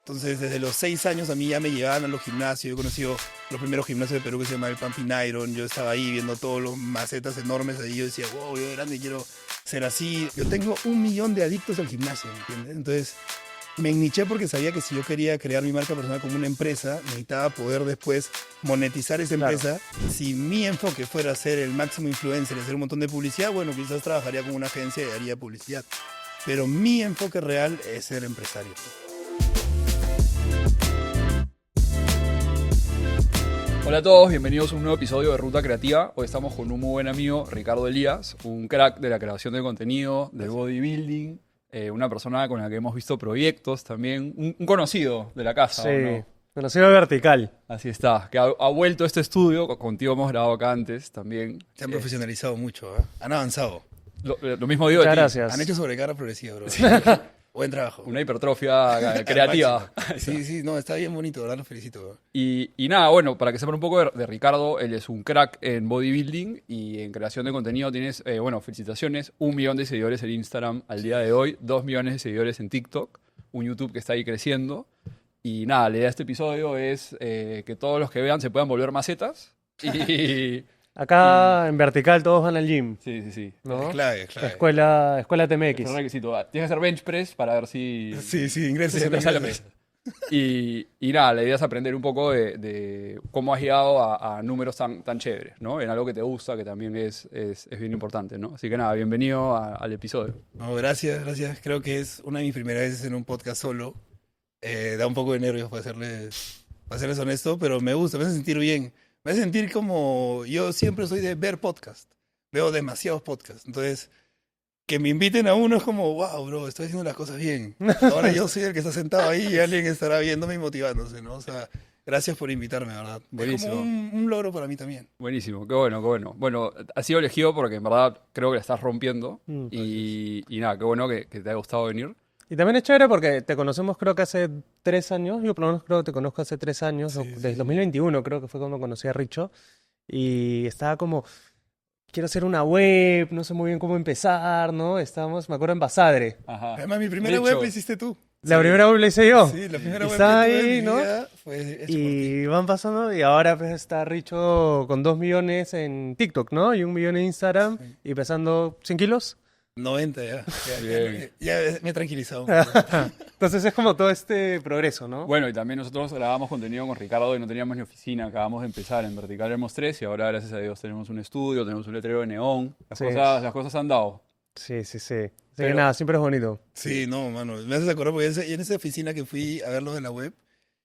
Entonces, desde los 6 años a mí ya me llevaban a los gimnasios. Yo he conocido los primeros gimnasios de Perú que se llama el Pumping Iron. Yo estaba ahí viendo todos los macetas enormes ahí. Yo decía, wow, yo de grande quiero ser así. Yo tengo 1 millón de adictos al gimnasio, ¿me entiendes? Entonces, me enniché porque sabía que si yo quería crear mi marca personal como una empresa, necesitaba poder después monetizar esa empresa. Si mi enfoque fuera ser el máximo influencer y hacer un montón de publicidad, bueno, quizás trabajaría con una agencia y haría publicidad. Pero mi enfoque real es ser empresario. Hola a todos, bienvenidos a un nuevo episodio de Ruta Creativa. Hoy estamos con un muy buen amigo, Ricardo Elías, un crack de la creación de contenido, del bodybuilding, una persona con la que hemos visto proyectos también, un conocido de la casa. Sí, ¿no? conocido vertical. Así está, que ha vuelto a este estudio, contigo hemos grabado acá antes también. Se han profesionalizado mucho, ¿eh? Han avanzado. Lo mismo digo de Muchas ti. gracias. Han hecho sobrecarga progresiva, bro. Buen trabajo. Una hipertrofia creativa. Sí, no, está bien bonito, ¿verdad? Lo felicito, bro. Y nada, bueno, para que sepan un poco de Ricardo, él es un crack en bodybuilding y en creación de contenido. Tienes, felicitaciones, 1 millón de seguidores en Instagram al día de hoy, 2 millones de seguidores en TikTok, un YouTube que está ahí creciendo. Y nada, la idea de este episodio es que todos los que vean se puedan volver macetas. Y Acá en vertical todos van al gym, sí. ¿no? Es clave. Escuela Es un TMX. requisito. Tienes que hacer bench press para ver si... Sí, ingresos. si te sale press. Y nada, la idea es aprender un poco de cómo has llegado a números tan chéveres, ¿no? En algo que te gusta, que también es bien importante, ¿no? Así que nada, bienvenido al episodio. No, gracias. Creo que es una de mis primeras veces en un podcast solo. Da un poco de nervios para serles honesto, pero me gusta, me hace sentir bien. Me hace sentir como... Yo siempre soy de ver podcast. Veo demasiados podcasts. Entonces, que me inviten a uno es como, wow, bro, estoy haciendo las cosas bien. Ahora yo soy el que está sentado ahí y alguien estará viéndome y motivándose, ¿no? O sea, gracias por invitarme, ¿verdad? Buenísimo. Es como un logro para mí también. Buenísimo, qué bueno. Bueno, has sido elegido porque en verdad creo que la estás rompiendo. Mm. Y nada, qué bueno que te haya gustado venir. Y también es chévere porque te conocemos creo que hace 3 años. Yo por lo menos creo que te conozco hace 3 años. Sí, Desde sí. 2021 creo que fue cuando conocí a Richo. Y estaba como, quiero hacer una web, no sé muy bien cómo empezar, ¿no? Estábamos, me acuerdo, en Basadre. Ajá. Además, mi primera De web hecho, la hiciste tú. La Sí. primera web la hice yo. Sí, la primera web Está que tuve ahí, en mi ¿no? vida fue hecha por ti. Y van pasando y ahora pues está Richo con 2 millones en TikTok, ¿no? Y 1 millón en Instagram Sí. y pesando 100 kilos. 90 ya. Bien. Ya me he tranquilizado. Entonces es como todo este progreso, ¿no? Bueno, y también nosotros grabamos contenido con Ricardo y no teníamos ni oficina. Acabamos de empezar en Vertical éramos 3 y ahora, gracias a Dios, tenemos un estudio, tenemos un letrero de neón. Las Sí. cosas han dado. Sí. Así que Pero- nada, siempre es bonito. Sí, no, mano. Me haces acordar porque en esa oficina que fui a verlo de la web,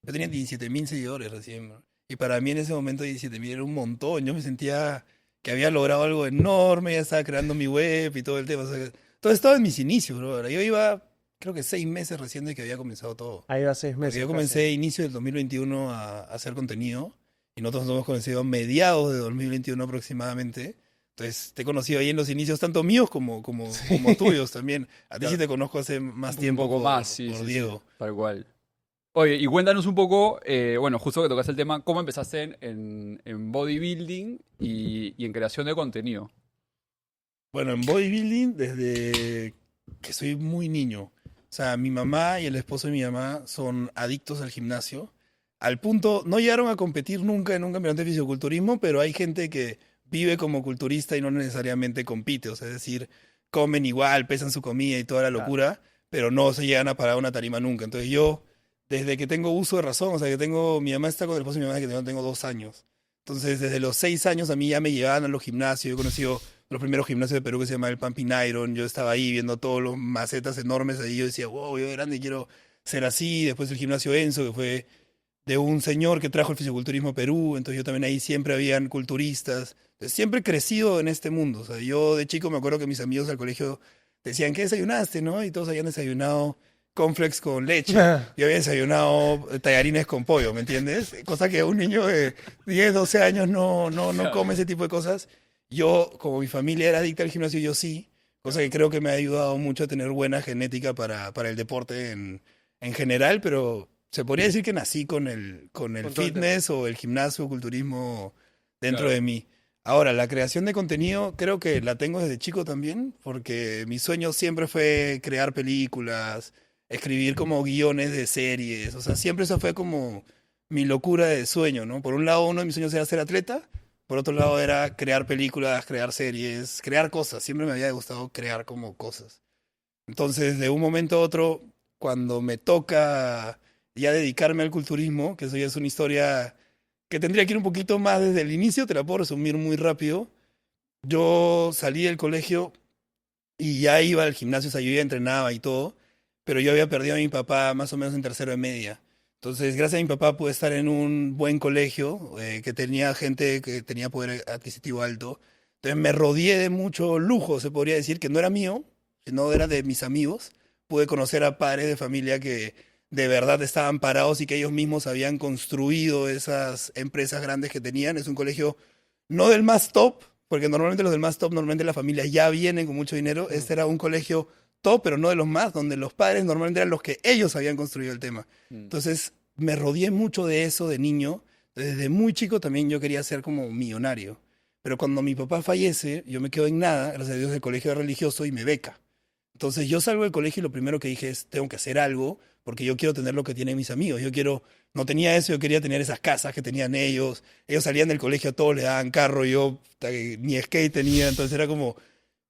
yo tenía 17,000 seguidores recién, bro. Y para mí en ese momento 17,000 era un montón. Yo me sentía que había logrado algo enorme, ya estaba creando mi web y todo el tema. O sea, todo estaba en mis inicios, bro. Yo iba, creo que 6 meses recién de que había comenzado todo. Ahí va 6 Porque meses. yo comencé a inicio del 2021 a hacer contenido y nosotros nos hemos conocido a mediados de 2021 aproximadamente. Entonces te he conocido ahí en los inicios, tanto míos como tuyos también. A ti sí te conozco hace más tiempo Un poco por- más, sí, por sí, Diego. sí, tal cual. Oye, y cuéntanos un poco, justo que tocaste el tema, ¿cómo empezaste en bodybuilding y en creación de contenido? Bueno, en bodybuilding desde que soy muy niño. O sea, mi mamá y el esposo de mi mamá son adictos al gimnasio. Al punto, no llegaron a competir nunca en un campeonato de fisiculturismo, pero hay gente que vive como culturista y no necesariamente compite. O sea, es decir, comen igual, pesan su comida y toda la locura, pero no se llegan a parar una tarima nunca. Entonces yo, desde que tengo uso de razón, o sea, mi mamá está con el esposo de mi mamá desde que tengo 2 años. Entonces, desde los 6 años a mí ya me llevaban a los gimnasios. Yo he conocido los primeros gimnasios de Perú que se llama el Pumping Iron. Yo estaba ahí viendo todos los macetas enormes ahí. Yo decía, wow, yo de grande quiero ser así. Después el gimnasio Enzo, que fue de un señor que trajo el fisiculturismo a Perú. Entonces yo también ahí siempre habían culturistas. Entonces, siempre he crecido en este mundo. O sea, yo de chico me acuerdo que mis amigos al colegio decían, ¿qué desayunaste, no? Y todos habían desayunado cornflakes con leche. Yo había desayunado tallarines con pollo, ¿me entiendes? Cosa que un niño de 10, 12 años no come ese tipo de cosas. Yo, como mi familia era adicta al gimnasio, yo sí. Cosa que creo que me ha ayudado mucho a tener buena genética para el deporte en general, pero se podría decir que nací con el Con todo el fitness o el gimnasio, culturismo dentro Claro. de mí. Ahora, la creación de contenido creo que la tengo desde chico también, porque mi sueño siempre fue crear películas, escribir como guiones de series. O sea, siempre esa fue como mi locura de sueño, ¿no? Por un lado, uno de mis sueños era ser atleta, por otro lado era crear películas, crear series, crear cosas. Siempre me había gustado crear como cosas. Entonces, de un momento a otro, cuando me toca ya dedicarme al culturismo, que eso ya es una historia que tendría que ir un poquito más desde el inicio, te la puedo resumir muy rápido. Yo salí del colegio y ya iba al gimnasio, o sea, yo ya entrenaba y todo, pero yo había perdido a mi papá más o menos en tercero de media. Entonces, gracias a mi papá pude estar en un buen colegio, que tenía gente que tenía poder adquisitivo alto. Entonces me rodeé de mucho lujo, se podría decir, que no era mío, sino era de mis amigos. Pude conocer a padres de familia que de verdad estaban parados y que ellos mismos habían construido esas empresas grandes que tenían. Es un colegio no del más top, porque normalmente los del más top, normalmente las familias ya vienen con mucho dinero. Este era un colegio top, pero no de los más, donde los padres normalmente eran los que ellos habían construido el tema. Entonces me rodeé mucho de eso de niño. Desde muy chico también yo quería ser como millonario. Pero cuando mi papá fallece, yo me quedo en nada, gracias a Dios, del colegio religioso y me beca. Entonces yo salgo del colegio y lo primero que dije es, tengo que hacer algo porque yo quiero tener lo que tienen mis amigos. Yo quiero, no tenía eso, yo quería tener esas casas que tenían ellos. Ellos salían del colegio, a todos les daban carro, yo ni skate tenía, entonces era como,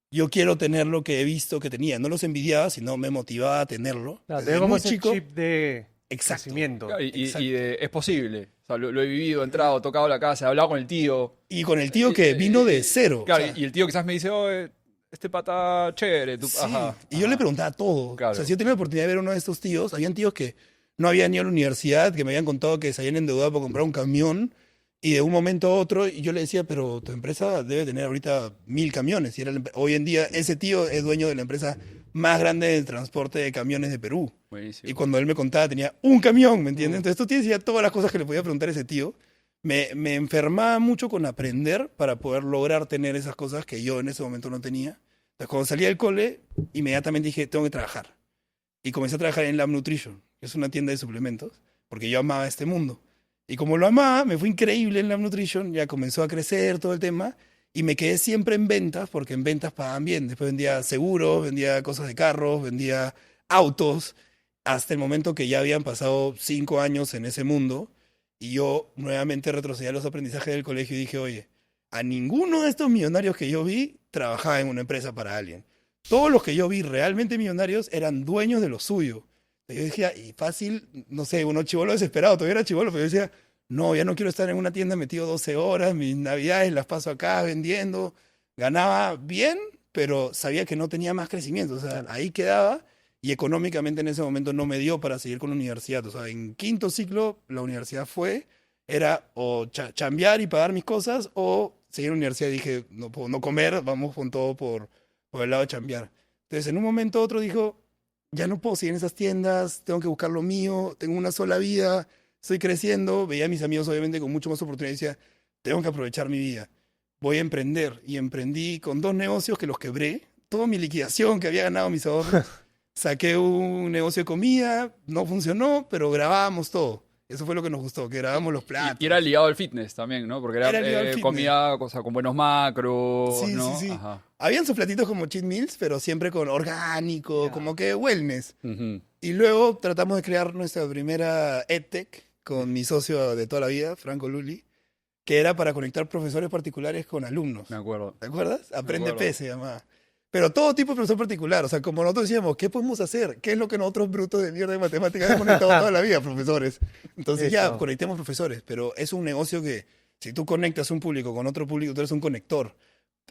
yo quiero tener lo que he visto que tenía. No los envidiaba, sino me motivaba a tenerlo. Claro, Desde tengo como muy ese chico, chip de exacto. crecimiento. Claro, Exacto. es posible. O sea, lo he vivido, he entrado, tocado la casa, he hablado con el tío. Y con el tío que vino de cero. Claro, O sea, y el tío quizás me dice, oh, este pata chévere. sí, Ajá, y yo le ajá. preguntaba todo. Claro. O sea, si yo tenía la oportunidad de ver a uno de estos tíos, habían tíos que no habían ido a la universidad, que me habían contado que se habían endeudado para comprar un camión, y de un momento a otro, y yo le decía, pero tu empresa debe tener ahorita 1000 camiones. Y era hoy en día, ese tío es dueño de la empresa más grande de transporte de camiones de Perú. Y Buenísimo. cuando él me contaba, tenía un camión, ¿me entiendes? Entonces tú tienes ya todas las cosas que le podía preguntar a ese tío. Me enfermaba mucho con aprender para poder lograr tener esas cosas que yo en ese momento no tenía. Entonces, cuando salí del cole, inmediatamente dije, tengo que trabajar. Y comencé a trabajar en Lab Nutrition, que es una tienda de suplementos, porque yo amaba este mundo. Y como lo amaba, me fue increíble en Lab Nutrition, ya comenzó a crecer todo el tema, y me quedé siempre en ventas, porque en ventas pagaban bien. Después vendía seguros, vendía cosas de carros, vendía autos, hasta el momento que ya habían pasado 5 años en ese mundo, y yo nuevamente retrocedí a los aprendizajes del colegio y dije, oye, a ninguno de estos millonarios que yo vi trabajaba en una empresa para alguien. Todos los que yo vi realmente millonarios eran dueños de lo suyo. Yo decía, y fácil, no sé, uno chibolo desesperado, todavía era chibolo, pero yo decía, no, ya no quiero estar en una tienda metido 12 horas, mis navidades las paso acá vendiendo. Ganaba bien, pero sabía que no tenía más crecimiento. O sea, ahí quedaba y económicamente en ese momento no me dio para seguir con la universidad. O sea, en quinto ciclo la universidad era o chambear y pagar mis cosas o seguir en la universidad. Y dije, no puedo no comer, vamos con todo por el lado de chambear. Entonces, en un momento u otro dijo, ya no puedo seguir en esas tiendas, tengo que buscar lo mío, tengo una sola vida, estoy creciendo. Veía a mis amigos obviamente con mucho más oportunidad y decía, tengo que aprovechar mi vida, voy a emprender. Y emprendí con 2 negocios que los quebré, toda mi liquidación que había ganado mis ahorros. Saqué un negocio de comida, no funcionó, pero grabábamos todo. Eso fue lo que nos gustó, que grabamos los platos. Y era ligado al fitness también, ¿no? Porque era, Era ligado al fitness. comida, o sea, con buenos macros, Sí, ¿no? sí, sí. Ajá. Habían sus platitos como cheat meals, pero siempre con orgánico, como que wellness. Ujú. Y luego tratamos de crear nuestra primera EdTech con mi socio de toda la vida, Franco Lulli, que era para conectar profesores particulares con alumnos. Me acuerdo. ¿Te acuerdas? Aprende acuerdo. P se llamaba. Pero todo tipo de profesor particular. O sea, como nosotros decíamos, ¿qué podemos hacer? ¿Qué es lo que nosotros brutos de mierda de matemáticas hemos conectado toda la vida, profesores? Entonces ya, Eso. conectemos profesores. Pero es un negocio que si tú conectas un público con otro público, tú eres un conector.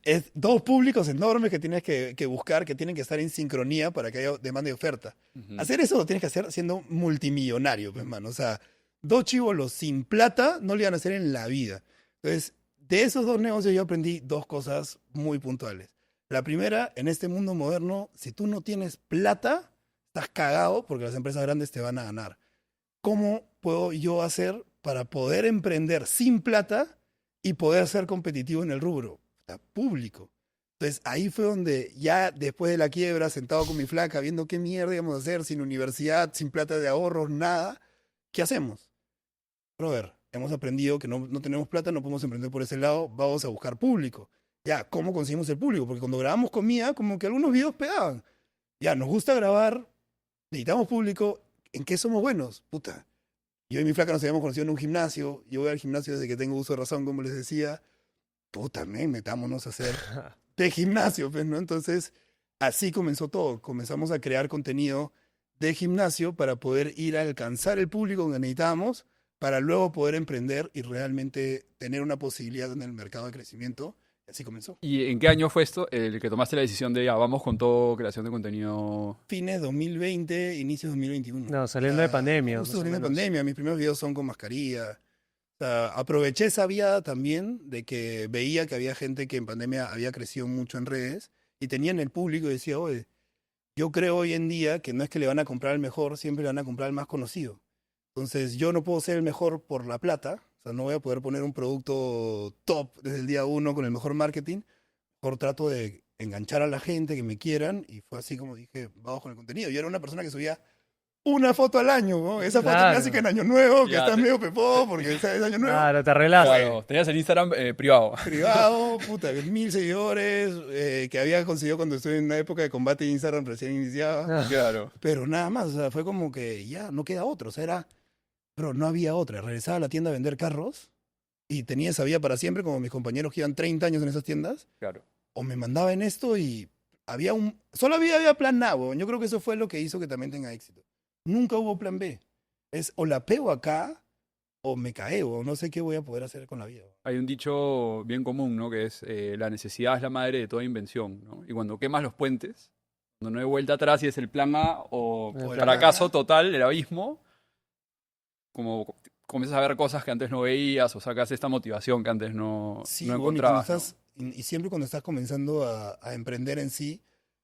Es dos públicos enormes que tienes que buscar, que tienen que estar en sincronía para que haya demanda y oferta. Ujú. Hacer eso lo tienes que hacer siendo multimillonario, pues, mano. O sea, dos chibolos sin plata no lo iban a hacer en la vida. Entonces, de esos 2 negocios yo aprendí 2 cosas muy puntuales. La primera, en este mundo moderno, si tú no tienes plata, estás cagado porque las empresas grandes te van a ganar. ¿Cómo puedo yo hacer para poder emprender sin plata y poder ser competitivo en el rubro? Está público. Entonces ahí fue donde ya después de la quiebra, sentado con mi flaca, viendo qué mierda íbamos a hacer, sin universidad, sin plata de ahorros, nada, ¿qué hacemos? Brother, hemos aprendido que no tenemos plata, no podemos emprender por ese lado, vamos a buscar público. Ya, ¿cómo conseguimos el público? Porque cuando grabamos comida, como que algunos videos pegaban. Ya, nos gusta grabar necesitamos público. ¿En qué somos buenos? Puta. Yo y mi flaca nos habíamos conocido en un gimnasio. Yo voy al gimnasio desde que tengo uso de razón, como les decía. Puta, metámonos a hacer de gimnasio, pues, ¿no? Entonces, así comenzó todo. Comenzamos a crear contenido de gimnasio para poder ir a alcanzar el público que necesitábamos, para luego poder emprender y realmente tener una posibilidad en el mercado de crecimiento. Y así comenzó. ¿Y en qué año fue esto el que tomaste la decisión de ya, vamos con todo creación de contenido? Fines 2020, inicios 2021. No, saliendo de pandemia, Justo más o saliendo de menos. pandemia. Mis primeros videos son con mascarilla. O sea, aproveché esa vía también de que veía que había gente que en pandemia había crecido mucho en redes y tenían el público y decía, oye, yo creo hoy en día que no es que le van a comprar al mejor, siempre le van a comprar al más conocido. Entonces yo no puedo ser el mejor por la plata, o sea, no voy a poder poner un producto top desde el día uno con el mejor marketing, por trato de enganchar a la gente, que me quieran, y fue así como dije, vamos con el contenido. Yo era una persona que subía una foto al año, ¿no? Esa foto Claro. clásica en Año Nuevo, que Ya, está medio pepó, porque es Año Nuevo. Claro, te arreglaste. Claro, tenías el Instagram privado. Privado, puta, 1000 seguidores, que había conseguido cuando estuve en una época de combate de Instagram recién iniciaba. Ah, Claro. Pero nada más, o sea, fue como que ya no queda otro, o sea, era, pero no había otra. Regresaba a la tienda a vender carros y tenía esa vida para siempre, como mis compañeros que iban 30 años en esas tiendas, Claro. o me mandaba en esto y solo había plan A, weón. Yo creo que eso fue lo que hizo que también tenga éxito. Nunca hubo plan B. Es o la pego acá o me caeo, o no sé qué voy a poder hacer con la vida. Hay un dicho bien común, ¿no? Que es la necesidad es la madre de toda invención, ¿no? Y cuando quemas los puentes, cuando no hay vuelta atrás y es el plan A o El plan fracaso A. total, el abismo, como comienzas a ver cosas que antes no veías o sacas esta motivación que antes no Sí, no bueno, y cuando encontrabas, ¿no? estás, y siempre cuando estás comenzando a emprender en sí,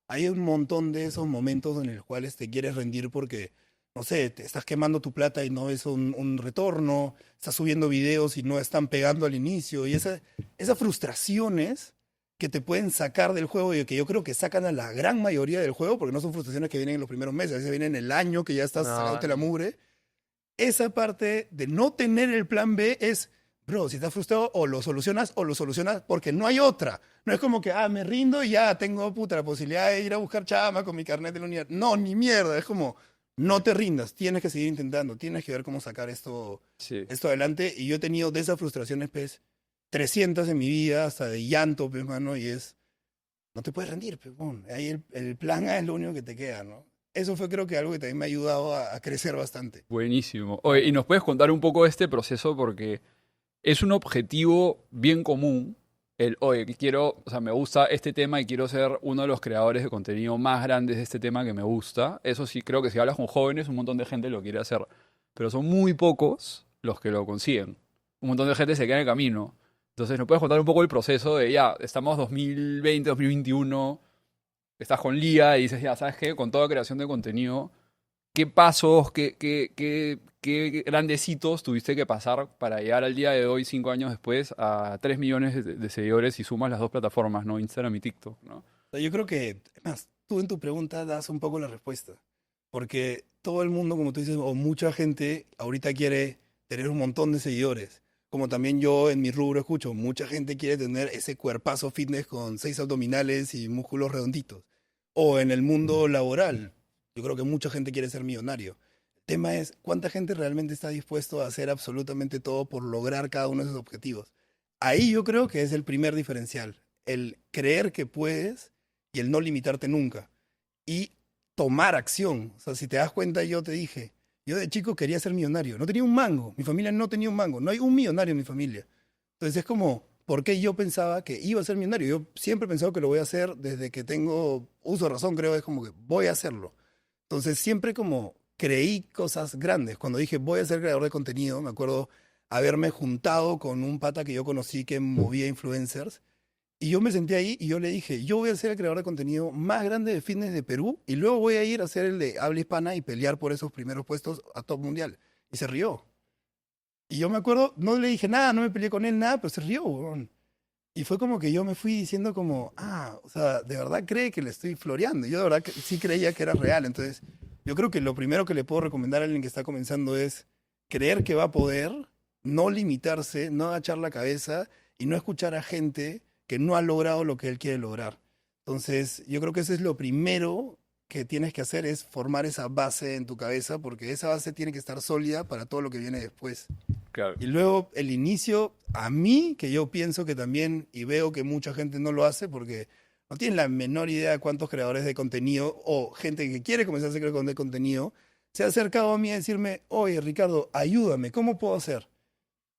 hay un montón de esos momentos en los cuales te quieres rendir porque, no sé, te estás quemando tu plata y no ves un retorno, estás subiendo videos y no están pegando al inicio, y esas frustraciones que te pueden sacar del juego y que yo creo que sacan a la gran mayoría del juego, porque no son frustraciones que vienen en los primeros meses, a veces vienen en el año que ya estás No, sacándote la mugre. Esa parte de no tener el plan B es, bro, si estás frustrado o lo solucionas porque no hay otra. No es como que, me rindo y ya tengo puta la posibilidad de ir a buscar chama con mi carnet de la unidad. No, ni mierda. Es como, no te rindas, tienes que seguir intentando, tienes que ver cómo sacar esto Sí. adelante. Y yo he tenido de esas frustraciones, pues, 300 en mi vida, hasta de llanto, pues, mano, y es, no te puedes rendir, pues, bon. Ahí el plan A es lo único que te queda, ¿no? Eso fue creo que algo que también me ha ayudado a crecer bastante. Buenísimo. Oye, ¿y nos puedes contar un poco de este proceso? Porque es un objetivo bien común. Oye, quiero, o sea, me gusta este tema y quiero ser uno de los creadores de contenido más grandes de este tema que me gusta. Eso sí, creo que si hablas con jóvenes, un montón de gente lo quiere hacer. Pero son muy pocos los que lo consiguen. Un montón de gente se queda en el camino. Entonces, ¿nos puedes contar un poco el proceso de ya, estamos 2020, 2021, estás con Lía y dices, ya, ¿sabes qué? Con toda creación de contenido, ¿qué pasos, qué grandes hitos tuviste que pasar para llegar al día de hoy, 5 años después, a 3 millones de seguidores y sumas las dos plataformas, ¿no? Instagram y TikTok, ¿no? O sea, yo creo que, además, tú en tu pregunta das un poco la respuesta. Porque todo el mundo, como tú dices, o mucha gente ahorita quiere tener un montón de seguidores. Como también yo en mi rubro escucho, mucha gente quiere tener ese cuerpazo fitness con 6 abdominales y músculos redonditos. O en el mundo laboral, yo creo que mucha gente quiere ser millonario. El tema es, ¿cuánta gente realmente está dispuesto a hacer absolutamente todo por lograr cada uno de esos objetivos? Ahí yo creo que es el primer diferencial, el creer que puedes y el no limitarte nunca. Y tomar acción. O sea, si te das cuenta, yo te dije, yo de chico quería ser millonario. No tenía un mango. Mi familia no tenía un mango. No hay un millonario en mi familia. Entonces es como, ¿por qué yo pensaba que iba a ser millonario? Yo siempre he pensado que lo voy a hacer desde que tengo uso de razón, creo, es como que voy a hacerlo. Entonces siempre como creí cosas grandes. Cuando dije voy a ser creador de contenido, me acuerdo haberme juntado con un pata que yo conocí que movía influencers. Y yo me senté ahí y yo le dije, yo voy a ser el creador de contenido más grande de fitness de Perú y luego voy a ir a ser el de habla hispana y pelear por esos primeros puestos a top mundial. Y se rió. Y yo me acuerdo, no le dije nada, no me peleé con él, nada, pero se rió, weón. Y fue como que yo me fui diciendo como, o sea, de verdad cree que le estoy floreando. Y yo de verdad que sí creía que era real. Entonces, yo creo que lo primero que le puedo recomendar a alguien que está comenzando es creer que va a poder, no limitarse, no agachar la cabeza y no escuchar a gente que no ha logrado lo que él quiere lograr. Entonces, yo creo que eso es lo primero que tienes que hacer es formar esa base en tu cabeza, porque esa base tiene que estar sólida para todo lo que viene después. Claro. Y luego el inicio, a mí, que yo pienso que también, y veo que mucha gente no lo hace porque no tienen la menor idea de cuántos creadores de contenido o gente que quiere comenzar a hacer creador de contenido, se ha acercado a mí a decirme, oye, Ricardo, ayúdame, ¿cómo puedo hacer?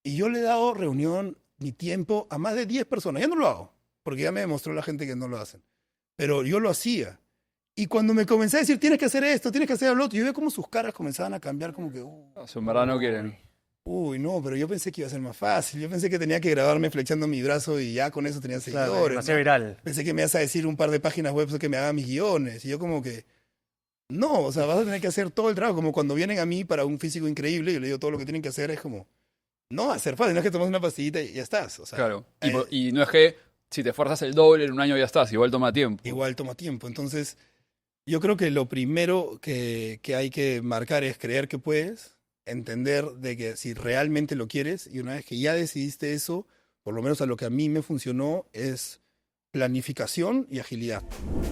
Y yo le he dado reunión, mi tiempo, a más de 10 personas. Ya no lo hago, porque ya me demostró la gente que no lo hacen. Pero yo lo hacía. Y cuando me comencé a decir, tienes que hacer esto, tienes que hacer lo otro, yo veía cómo sus caras comenzaban a cambiar, como que, En verdad no quieren. uy, no, pero yo pensé que iba a ser más fácil. Yo pensé que tenía que grabarme flexionando mi brazo y ya con eso tenía Claro, seguidores, demasiado ¿no? viral. Pensé que me ibas a decir un par de páginas web que me hagan mis guiones. Y yo como que, no, o sea, vas a tener que hacer todo el trabajo. Como cuando vienen a mí para un físico increíble, yo le digo todo lo que tienen que hacer es como, no va a ser fácil, no es que tomas una pastillita y ya estás. O sea, Claro. Y no es que si te esfuerzas el doble en un año ya estás, igual toma tiempo. igual toma tiempo. Entonces, yo creo que lo primero que hay que marcar es creer que puedes, entender de que si realmente lo quieres, y una vez que ya decidiste eso, por lo menos a lo que a mí me funcionó, es planificación y agilidad.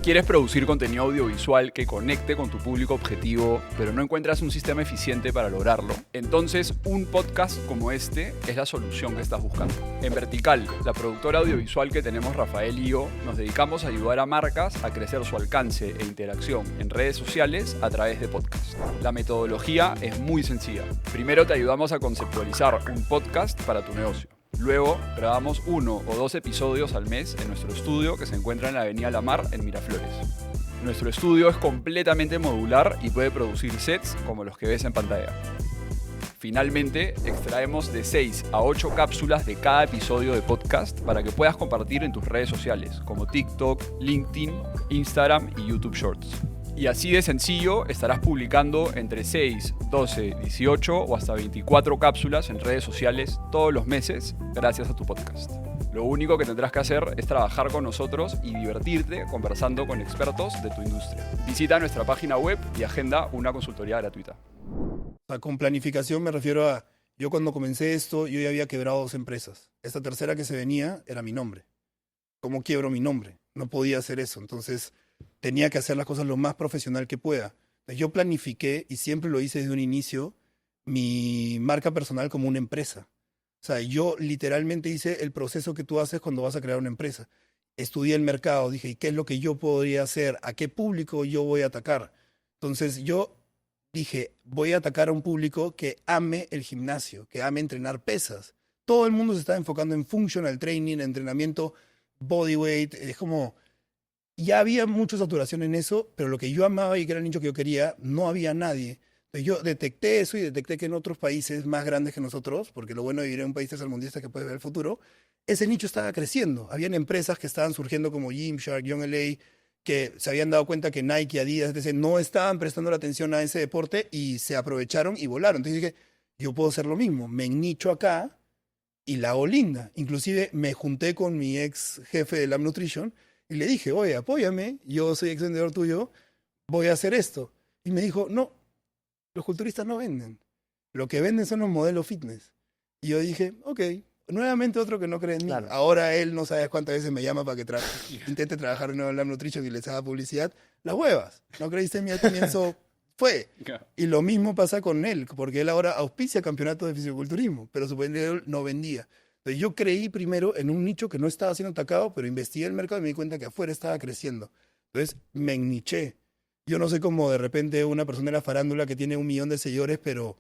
¿Quieres producir contenido audiovisual que conecte con tu público objetivo, pero no encuentras un sistema eficiente para lograrlo? Entonces, un podcast como este es la solución que estás buscando. En Vertical, la productora audiovisual que tenemos Rafael y yo, nos dedicamos a ayudar a marcas a crecer su alcance e interacción en redes sociales a través de podcast. La metodología es muy sencilla. Primero te ayudamos a conceptualizar un podcast para tu negocio. Luego, grabamos 1 o 2 episodios al mes en nuestro estudio que se encuentra en la Avenida La Mar, en Miraflores. Nuestro estudio es completamente modular y puede producir sets como los que ves en pantalla. Finalmente, extraemos de 6 a 8 cápsulas de cada episodio de podcast para que puedas compartir en tus redes sociales, como TikTok, LinkedIn, Instagram y YouTube Shorts. Y así de sencillo estarás publicando entre 6, 12, 18 o hasta 24 cápsulas en redes sociales todos los meses gracias a tu podcast. Lo único que tendrás que hacer es trabajar con nosotros y divertirte conversando con expertos de tu industria. Visita nuestra página web y agenda una consultoría gratuita. O sea, con planificación me refiero a, yo cuando comencé esto, yo ya había quebrado 2 empresas. Esta tercera que se venía era mi nombre. ¿Cómo quiebro mi nombre? No podía hacer eso. Entonces, tenía que hacer las cosas lo más profesional que pueda. Entonces, yo planifiqué, y siempre lo hice desde un inicio, mi marca personal como una empresa. O sea, yo literalmente hice el proceso que tú haces cuando vas a crear una empresa. Estudié el mercado, dije, ¿y qué es lo que yo podría hacer? ¿A qué público yo voy a atacar? Entonces, yo dije, voy a atacar a un público que ame el gimnasio, que ame entrenar pesas. Todo el mundo se está enfocando en functional training, entrenamiento, bodyweight. Es como, ya había mucha saturación en eso, pero lo que yo amaba y que era el nicho que yo quería, no había nadie. Entonces yo detecté eso y detecté que en otros países más grandes que nosotros, porque lo bueno de vivir en un país tercermundista que puede ver el futuro, ese nicho estaba creciendo. Habían empresas que estaban surgiendo como Gymshark, Young LA, que se habían dado cuenta que Nike, Adidas, etc., no estaban prestando la atención a ese deporte y se aprovecharon y volaron. Entonces dije, yo puedo hacer lo mismo, me nicho acá y la hago linda. Inclusive me junté con mi ex jefe de Lab Nutrition y le dije, oye, apóyame, yo soy ex vendedor tuyo, voy a hacer esto. Y me dijo, no, los culturistas no venden. Lo que venden son los modelos fitness. Y yo dije, ok, nuevamente otro que no cree en mí. Claro. Ahora él no sabe cuántas veces me llama para que intente trabajar de nuevo en Lab Nutrition y les haga publicidad. Las huevas. No creíste en mí al comienzo, fue. Y lo mismo pasa con él, porque él ahora auspicia campeonatos de fisiculturismo, pero su vendedor no vendía. Entonces yo creí primero en un nicho que no estaba siendo atacado, pero investigué el mercado y me di cuenta que afuera estaba creciendo. Entonces me enniché. Yo no sé cómo de repente una persona de la farándula que tiene 1 millón de seguidores, pero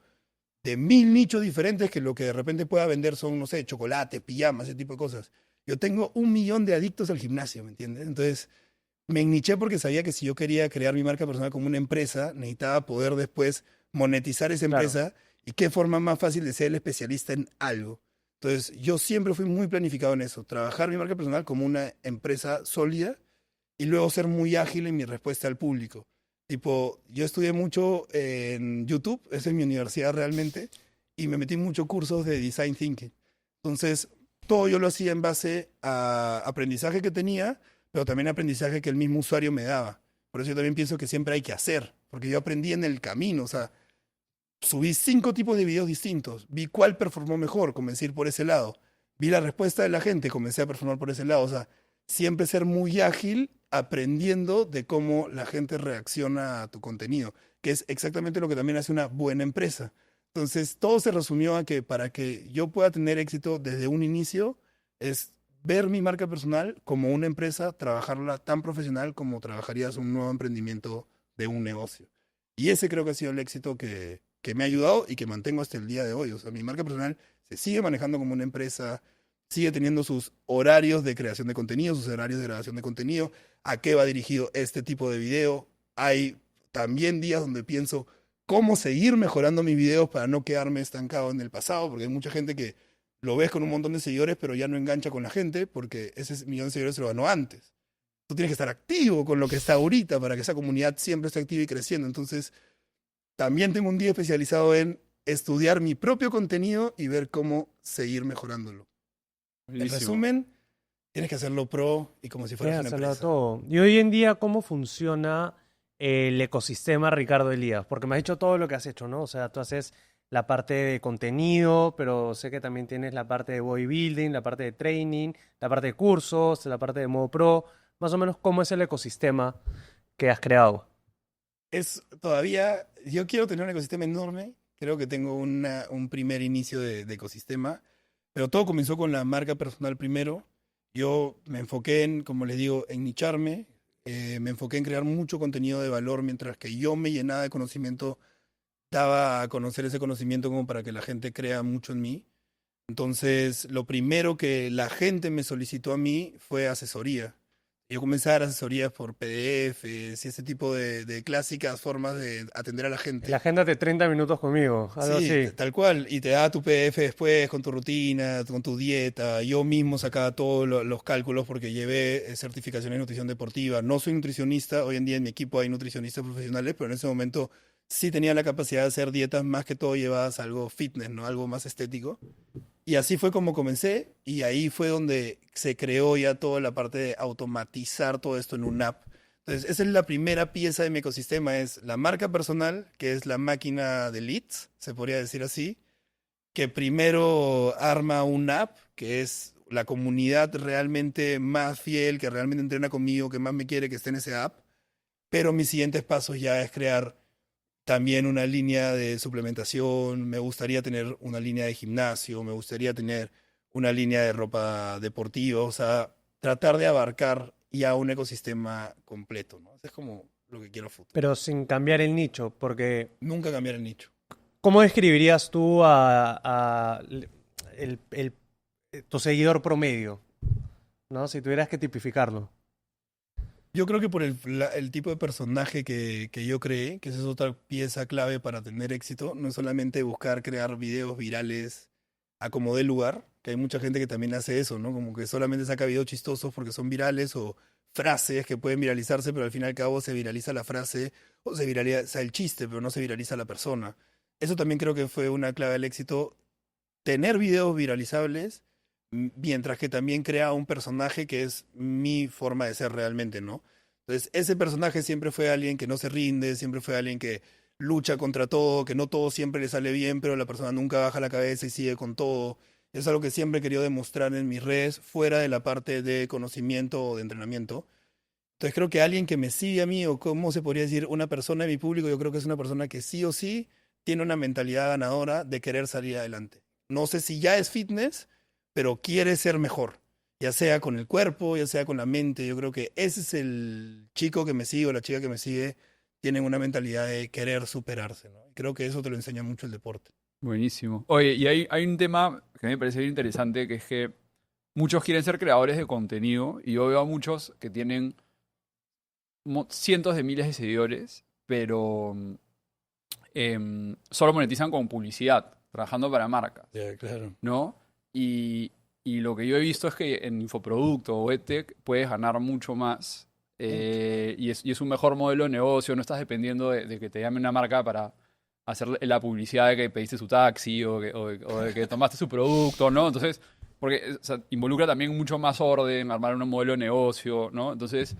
de 1000 nichos diferentes que lo que de repente pueda vender son, no sé, chocolates, pijamas, ese tipo de cosas. Yo tengo 1 millón de adictos al gimnasio, ¿me entiendes? Entonces me enniché porque sabía que si yo quería crear mi marca personal como una empresa, necesitaba poder después monetizar esa empresa. Y qué forma más fácil de ser el especialista en algo. Entonces, yo siempre fui muy planificado en eso, trabajar mi marca personal como una empresa sólida y luego ser muy ágil en mi respuesta al público. Tipo, yo estudié mucho en YouTube, esa es mi universidad realmente, y me metí en muchos cursos de design thinking. Entonces, todo yo lo hacía en base a aprendizaje que tenía, pero también aprendizaje que el mismo usuario me daba. Por eso yo también pienso que siempre hay que hacer, porque yo aprendí en el camino, o sea, subí 5 tipos de videos distintos, vi cuál performó mejor, comencé a ir por ese lado, vi la respuesta de la gente, comencé a performar por ese lado, o sea, siempre ser muy ágil aprendiendo de cómo la gente reacciona a tu contenido, que es exactamente lo que también hace una buena empresa. Entonces, todo se resumió a que para que yo pueda tener éxito desde un inicio es ver mi marca personal como una empresa, trabajarla tan profesional como trabajarías un nuevo emprendimiento de un negocio. Y ese creo que ha sido el éxito que me ha ayudado y que mantengo hasta el día de hoy. O sea, mi marca personal se sigue manejando como una empresa, sigue teniendo sus horarios de creación de contenido, sus horarios de grabación de contenido, a qué va dirigido este tipo de video. Hay también días donde pienso cómo seguir mejorando mis videos para no quedarme estancado en el pasado, porque hay mucha gente que lo ves con un montón de seguidores, pero ya no engancha con la gente porque ese millón de seguidores se lo ganó antes. Tú tienes que estar activo con lo que está ahorita para que esa comunidad siempre esté activa y creciendo. Entonces, también tengo un día especializado en estudiar mi propio contenido y ver cómo seguir mejorándolo. En Buenísimo. resumen, tienes que hacerlo pro y como si fueras Tienes una que hacerlo empresa. todo. Y hoy en día, ¿cómo funciona el ecosistema Ricardo Elías? Porque me has dicho todo lo que has hecho, ¿no? O sea, tú haces la parte de contenido, pero sé que también tienes la parte de bodybuilding, la parte de training, la parte de cursos, la parte de modo pro. Más o menos, ¿cómo es el ecosistema que has creado? Es todavía, yo quiero tener un ecosistema enorme, creo que tengo un primer inicio de ecosistema, pero todo comenzó con la marca personal primero. Yo me enfoqué en, como les digo, en nicharme, me enfoqué en crear mucho contenido de valor mientras que yo me llenaba de conocimiento, daba a conocer ese conocimiento como para que la gente crea mucho en mí. Entonces, lo primero que la gente me solicitó a mí fue asesoría. Yo comencé a dar asesorías por PDFs y ese tipo de clásicas formas de atender a la La gente. agenda de 30 minutos conmigo, algo Sí, así. tal cual. Y te da tu PDF después con tu rutina, con tu dieta. Yo mismo sacaba todos los cálculos porque llevé certificación en nutrición deportiva. No soy nutricionista. Hoy en día en mi equipo hay nutricionistas profesionales, pero en ese momento sí tenía la capacidad de hacer dietas más que todo llevadas a algo fitness, ¿no? Algo más estético. Y así fue como comencé, y ahí fue donde se creó ya toda la parte de automatizar todo esto en una app. Entonces, esa es la primera pieza de mi ecosistema, es la marca personal, que es la máquina de leads, se podría decir así, que primero arma una app, que es la comunidad realmente más fiel, que realmente entrena conmigo, que más me quiere que esté en esa app. Pero mis siguientes pasos ya es crear también una línea de suplementación, me gustaría tener una línea de gimnasio, me gustaría tener una línea de ropa deportiva, o sea, tratar de abarcar ya un ecosistema completo, ¿no? Eso es como lo que quiero a futuro. Pero sin cambiar el nicho, porque Nunca cambiar el nicho. ¿cómo describirías tú tu seguidor promedio? ¿No? Si tuvieras que tipificarlo. Yo creo que por el tipo de personaje que yo creé, que esa es otra pieza clave para tener éxito, no es solamente buscar crear videos virales a como dé lugar, que hay mucha gente que también hace eso, ¿no? Como que solamente saca videos chistosos porque son virales o frases que pueden viralizarse, pero al fin y al cabo se viraliza la frase o se viraliza el chiste, pero no se viraliza la persona. Eso también creo que fue una clave del éxito, tener videos viralizables, mientras que también crea un personaje que es mi forma de ser realmente, ¿no? Entonces, ese personaje siempre fue alguien que no se rinde, siempre fue alguien que lucha contra todo, que no todo siempre le sale bien, pero la persona nunca baja la cabeza y sigue con todo. Es algo que siempre he querido demostrar en mis redes, fuera de la parte de conocimiento o de entrenamiento. Entonces creo que alguien que me sigue a mí, o cómo se podría decir, una persona de mi público, yo creo que es una persona que sí o sí tiene una mentalidad ganadora de querer salir adelante. No sé si ya es fitness, pero quiere ser mejor, ya sea con el cuerpo, ya sea con la mente. Yo creo que ese es el chico que me sigue o la chica que me sigue, tienen una mentalidad de querer superarse, ¿no? Creo que eso te lo enseña mucho el deporte. Buenísimo. Oye, y hay un tema que me parece bien interesante, que es que muchos quieren ser creadores de contenido, y yo veo a muchos que tienen cientos de miles de seguidores, pero solo monetizan con publicidad, trabajando para marcas, Ya, claro. ¿no? Y lo que yo he visto es que en infoproducto o EdTech puedes ganar mucho más, y es un mejor modelo de negocio, no estás dependiendo de que te llame una marca para hacer la publicidad de que pediste su taxi o de que tomaste su producto, ¿no? Entonces, porque o sea, involucra también mucho más orden, armar un modelo de negocio, ¿no? Entonces,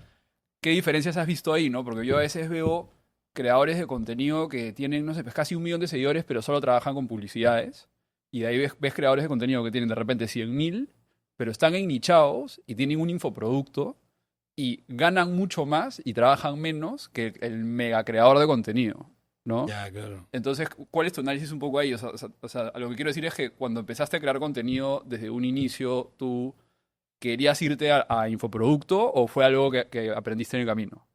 ¿qué diferencias has visto ahí, no? Porque yo a veces veo creadores de contenido que tienen, no sé, pues casi 1 millón de seguidores, pero solo trabajan con publicidades. Y de ahí ves creadores de contenido que tienen de repente 100.000, pero están ennichados y tienen un infoproducto y ganan mucho más y trabajan menos que el mega creador de contenido, ¿no? Ya, claro. Entonces, ¿cuál es tu análisis un poco ahí? O sea, lo que quiero decir es que cuando empezaste a crear contenido desde un inicio, ¿tú querías irte a infoproducto o fue algo que aprendiste en el camino?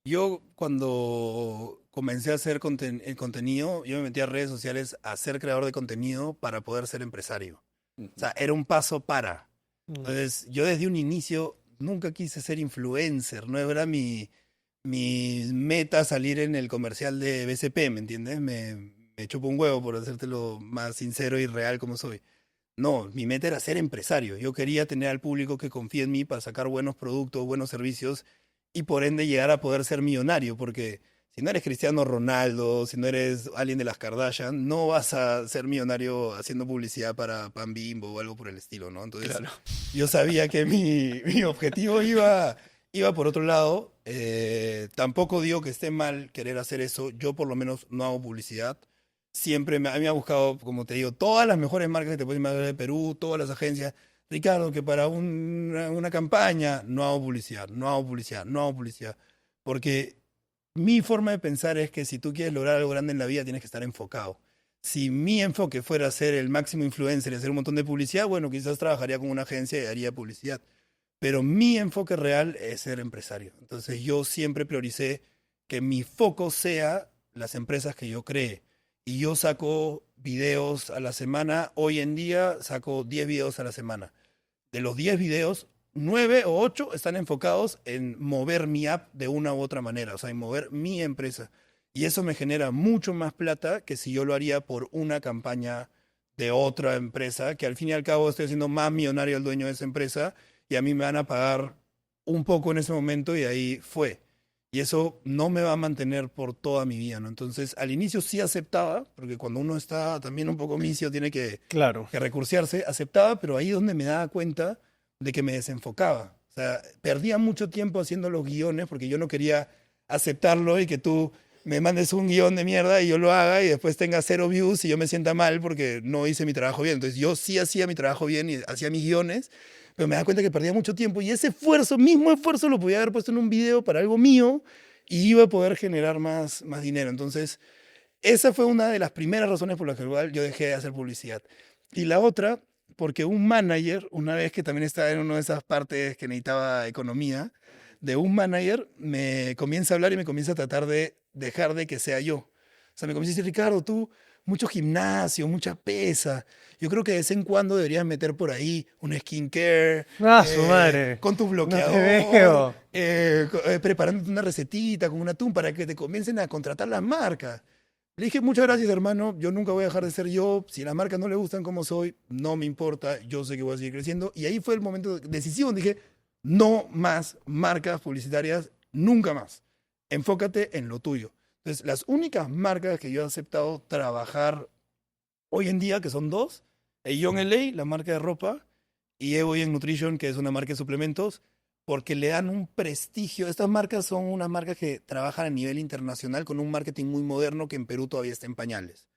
Yo cuando comencé a hacer el contenido, yo me metí a redes sociales a ser creador de contenido para poder ser empresario. O sea, era un paso para. Entonces, yo desde un inicio nunca quise ser influencer, no era mi meta salir en el comercial de BCP, ¿me entiendes? Me chupo un huevo por hacértelo más sincero y real como soy. No, mi meta era ser empresario. Yo quería tener al público que confíe en mí para sacar buenos productos, buenos servicios y por ende llegar a poder ser millonario, porque si no eres Cristiano Ronaldo, si no eres alguien de las Kardashian, no vas a ser millonario haciendo publicidad para Pan Bimbo o algo por el estilo, ¿no? Entonces, Claro. yo sabía que mi objetivo iba por otro lado. Tampoco digo que esté mal querer hacer eso. Yo por lo menos no hago publicidad. Siempre a mí me ha buscado, como te digo, todas las mejores marcas que te puedes imaginar de Perú, todas las agencias. Ricardo, que para una campaña no hago publicidad, no hago publicidad, no hago publicidad. Porque mi forma de pensar es que si tú quieres lograr algo grande en la vida, tienes que estar enfocado. Si mi enfoque fuera ser el máximo influencer y hacer un montón de publicidad, bueno, quizás trabajaría con una agencia y haría publicidad. Pero mi enfoque real es ser empresario. Entonces yo siempre prioricé que mi foco sea las empresas que yo cree. Y yo saco videos a la semana. Hoy en día saco 10 videos a la semana. De los 10 videos, 9 o 8 están enfocados en mover mi app de una u otra manera, o sea, en mover mi empresa. Y eso me genera mucho más plata que si yo lo haría por una campaña de otra empresa, que al fin y al cabo estoy haciendo más millonario el dueño de esa empresa y a mí me van a pagar un poco en ese momento y ahí fue. Y eso no me va a mantener por toda mi vida, ¿no? Entonces, al inicio sí aceptaba, porque cuando uno está también un poco misio, tiene Claro. que recursearse, aceptaba, pero ahí es donde me daba cuenta de que me desenfocaba. O sea, perdía mucho tiempo haciendo los guiones porque yo no quería aceptarlo y que tú me mandes un guión de mierda y yo lo haga y después tenga 0 views y yo me sienta mal porque no hice mi trabajo bien. Entonces yo sí hacía mi trabajo bien y hacía mis guiones, pero me daba cuenta que perdía mucho tiempo y ese esfuerzo, mismo esfuerzo, lo podía haber puesto en un video para algo mío y iba a poder generar más dinero. Entonces, esa fue una de las primeras razones por las que igual yo dejé de hacer publicidad. Y la otra, porque un manager, una vez que también estaba en una de esas partes que necesitaba economía, de un manager me comienza a hablar y me comienza a tratar de dejar de que sea yo. O sea, me comienza a decir, Ricardo, tú, mucho gimnasio, mucha pesa. Yo creo que de vez en cuando deberías meter por ahí un skincare. ¡Ah, su madre! Con tu No te bloqueador. veo. Preparándote una recetita con un atún para que te comiencen a contratar las marcas. Le dije, muchas gracias, hermano. Yo nunca voy a dejar de ser yo. Si las marcas no le gustan como soy, no me importa. Yo sé que voy a seguir creciendo. Y ahí fue el momento decisivo donde dije, no más marcas publicitarias, nunca más. Enfócate en lo tuyo. Entonces, las únicas marcas que yo he aceptado trabajar hoy en día, que son dos, Young LA, la marca de ropa, y Evoyen Nutrition, que es una marca de suplementos, porque le dan un prestigio. Estas marcas son unas marcas que trabajan a nivel internacional con un marketing muy moderno que en Perú todavía está en pañales.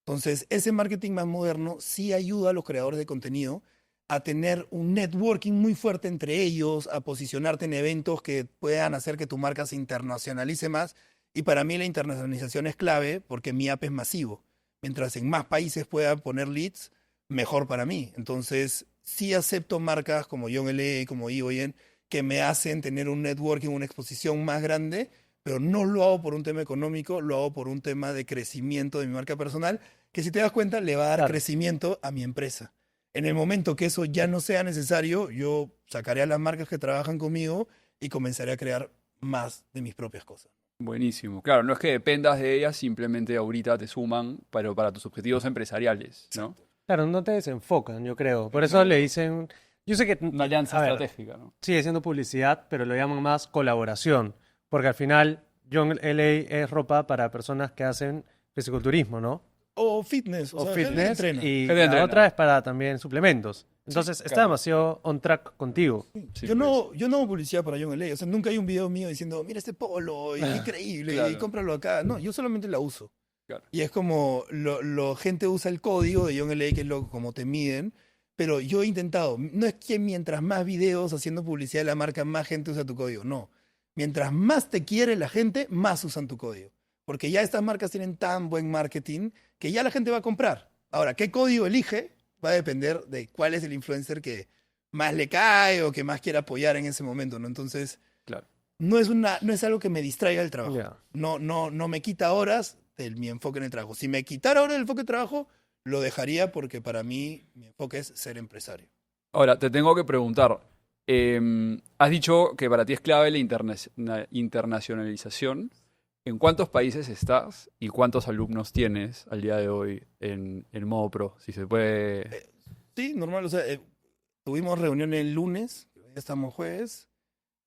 Entonces, ese marketing más moderno sí ayuda a los creadores de contenido a tener un networking muy fuerte entre ellos, a posicionarte en eventos que puedan hacer que tu marca se internacionalice más. Y para mí la internacionalización es clave porque mi app es masivo. Mientras en más países pueda poner leads, mejor para mí. Entonces, sí acepto marcas como Young LA, como Evoyen, que me hacen tener un networking, una exposición más grande, pero no lo hago por un tema económico, lo hago por un tema de crecimiento de mi marca personal, que si te das cuenta le va a dar Claro. crecimiento a mi empresa. En el momento que eso ya no sea necesario, yo sacaré a las marcas que trabajan conmigo y comenzaré a crear más de mis propias cosas. Buenísimo. Claro, no es que dependas de ellas, simplemente ahorita te suman, pero para tus objetivos empresariales, ¿no? Claro, no te desenfocan, yo creo. Por eso le dicen... Yo sé que... Una alianza a ver, estratégica, ¿no? sigue siendo publicidad, pero lo llaman más colaboración. Porque al final, Young LA es ropa para personas que hacen fisiculturismo, ¿no? O fitness, O sea, gente que fitness. entrena. Y Gente que la entrena. otra es para también suplementos. Entonces, está claro. demasiado on track contigo. Sí, yo no hago publicidad para Young LA, o sea, nunca hay un video mío diciendo, mira este polo, y es increíble, Claro. y cómpralo acá. No, yo solamente la uso. Claro. Y es como, gente usa el código de Young LA, que es como te miden, pero yo he intentado, no es que mientras más videos haciendo publicidad de la marca, más gente usa tu código, no. Mientras más te quiere la gente, más usan tu código. Porque ya estas marcas tienen tan buen marketing que ya la gente va a comprar. Ahora, ¿qué código elige? Va a depender de cuál es el influencer que más le cae o que más quiere apoyar en ese momento, ¿no? Entonces, Claro. no es algo que me distraiga del trabajo. Ya. No me quita horas de mi enfoque en el trabajo. Si me quitara horas del enfoque de trabajo, lo dejaría porque para mí mi enfoque es ser empresario. Ahora, te tengo que preguntar. Has dicho que para ti es clave la internacionalización. ¿En cuántos países estás y cuántos alumnos tienes al día de hoy en modo pro? Si se puede. Sí, normal. O sea, tuvimos reunión el lunes, ya estamos jueves.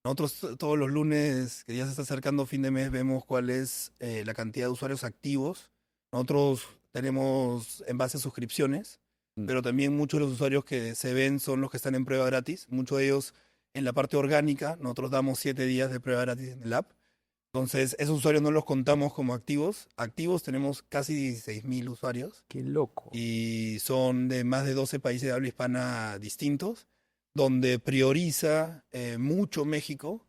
Nosotros todos los lunes, que ya se está acercando fin de mes, vemos cuál es la cantidad de usuarios activos. Nosotros tenemos en base a suscripciones, pero también muchos de los usuarios que se ven son los que están en prueba gratis. Muchos de ellos en la parte orgánica. Nosotros damos 7 días de prueba gratis en el app. Entonces, esos usuarios no los contamos como activos. Activos tenemos casi 16.000 usuarios Qué loco. y son de más de 12 países de habla hispana distintos, donde prioriza mucho México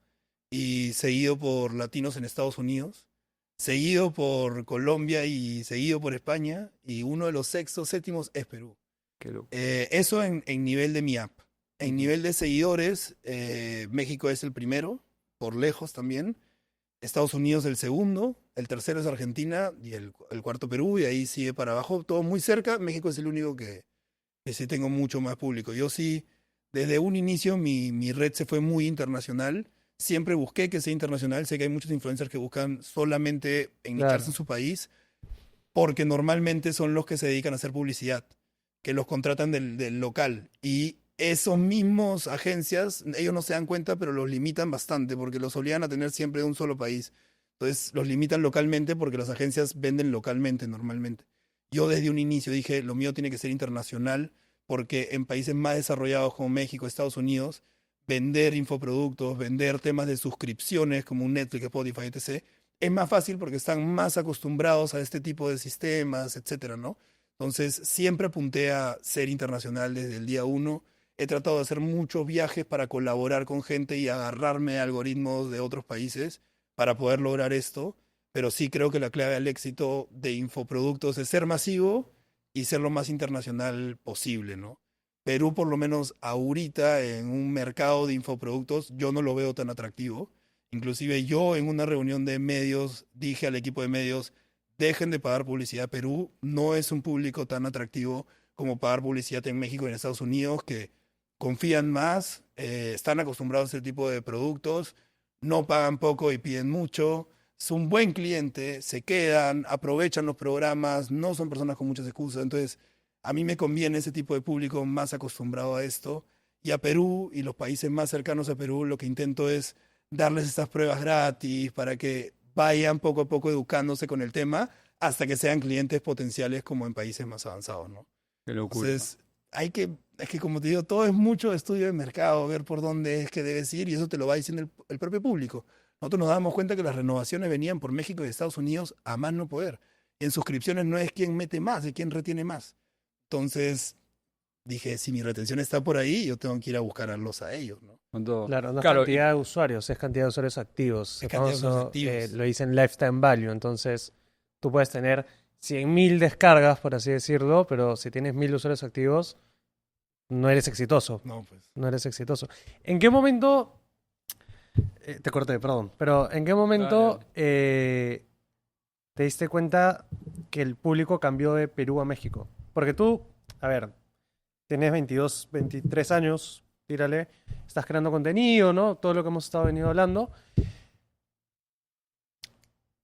y seguido por latinos en Estados Unidos, seguido por Colombia y seguido por España, y uno de los sextos, séptimos es Perú. Qué loco. Eso en nivel de mi app. En nivel de seguidores, México es el primero, por lejos también. Estados Unidos el segundo, el tercero es Argentina y el cuarto Perú, y ahí sigue para abajo, todo muy cerca. México es el único que sí tengo mucho más público. Yo sí, desde un inicio mi red se fue muy internacional. Siempre busqué que sea internacional. Sé que hay muchos influencers que buscan solamente nicharse Claro. en su país, porque normalmente son los que se dedican a hacer publicidad, que los contratan del local. Y esos mismos agencias, ellos no se dan cuenta, pero los limitan bastante, porque los obligan a tener siempre de un solo país. Entonces los limitan localmente porque las agencias venden localmente normalmente. Yo desde un inicio dije, lo mío tiene que ser internacional, porque en países más desarrollados como México, Estados Unidos, vender infoproductos, vender temas de suscripciones como un Netflix, Spotify, etc., es más fácil porque están más acostumbrados a este tipo de sistemas, etcétera, ¿no? Entonces, siempre apunté a ser internacional desde el día uno. He tratado de hacer muchos viajes para colaborar con gente y agarrarme a algoritmos de otros países para poder lograr esto. Pero sí creo que la clave al éxito de infoproductos es ser masivo y ser lo más internacional posible, ¿no? Perú, por lo menos ahorita, en un mercado de infoproductos, yo no lo veo tan atractivo. Inclusive yo en una reunión de medios dije al equipo de medios, dejen de pagar publicidad. Perú no es un público tan atractivo como pagar publicidad en México y en Estados Unidos, que confían más, están acostumbrados a ese tipo de productos, no pagan poco y piden mucho. Es un buen cliente, se quedan, aprovechan los programas, no son personas con muchas excusas. Entonces, a mí me conviene ese tipo de público más acostumbrado a esto. Y a Perú y los países más cercanos a Perú, lo que intento es darles estas pruebas gratis para que vayan poco a poco educándose con el tema hasta que sean clientes potenciales como en países más avanzados, ¿no? Qué locura. Entonces, es que como te digo, todo es mucho estudio de mercado, ver por dónde es que debes ir, y eso te lo va diciendo el propio público. Nosotros nos damos cuenta que las renovaciones venían por México y Estados Unidos a más no poder. Y en suscripciones no es quién mete más, es quién retiene más. Entonces dije, si mi retención está por ahí, yo tengo que ir a buscarlos a ellos, ¿no? ¿Cuánto? Claro, no es Claro, cantidad de usuarios, es cantidad de usuarios activos. Es El cantidad de usuarios famoso, activos. lo dicen lifetime value. Entonces, tú puedes tener 100.000 descargas, por así decirlo, pero si tienes 1.000 usuarios activos, no eres exitoso. No, pues. No eres exitoso. ¿En qué momento... te corté, perdón. Pero ¿en qué momento te diste cuenta que el público cambió de Perú a México? Porque tú, a ver, tienes 22, 23 años, tírale, estás creando contenido, ¿no? Todo lo que hemos estado venido hablando.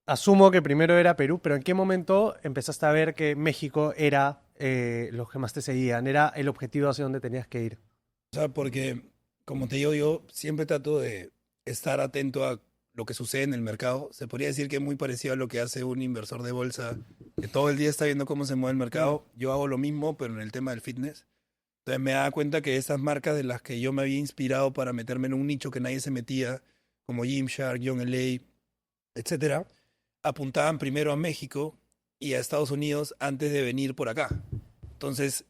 Asumo que primero era Perú, pero ¿en qué momento empezaste a ver que México era los que más te seguían? Era el objetivo hacia donde tenías que ir. O sea, porque, como te digo, yo siempre trato de estar atento a lo que sucede en el mercado. Se podría decir que es muy parecido a lo que hace un inversor de bolsa, que todo el día está viendo cómo se mueve el mercado. Yo hago lo mismo, pero en el tema del fitness. Entonces me daba cuenta que esas marcas de las que yo me había inspirado para meterme en un nicho que nadie se metía, como Gymshark, Young LA, etcétera, apuntaban primero a México y a Estados Unidos antes de venir por acá. Entonces,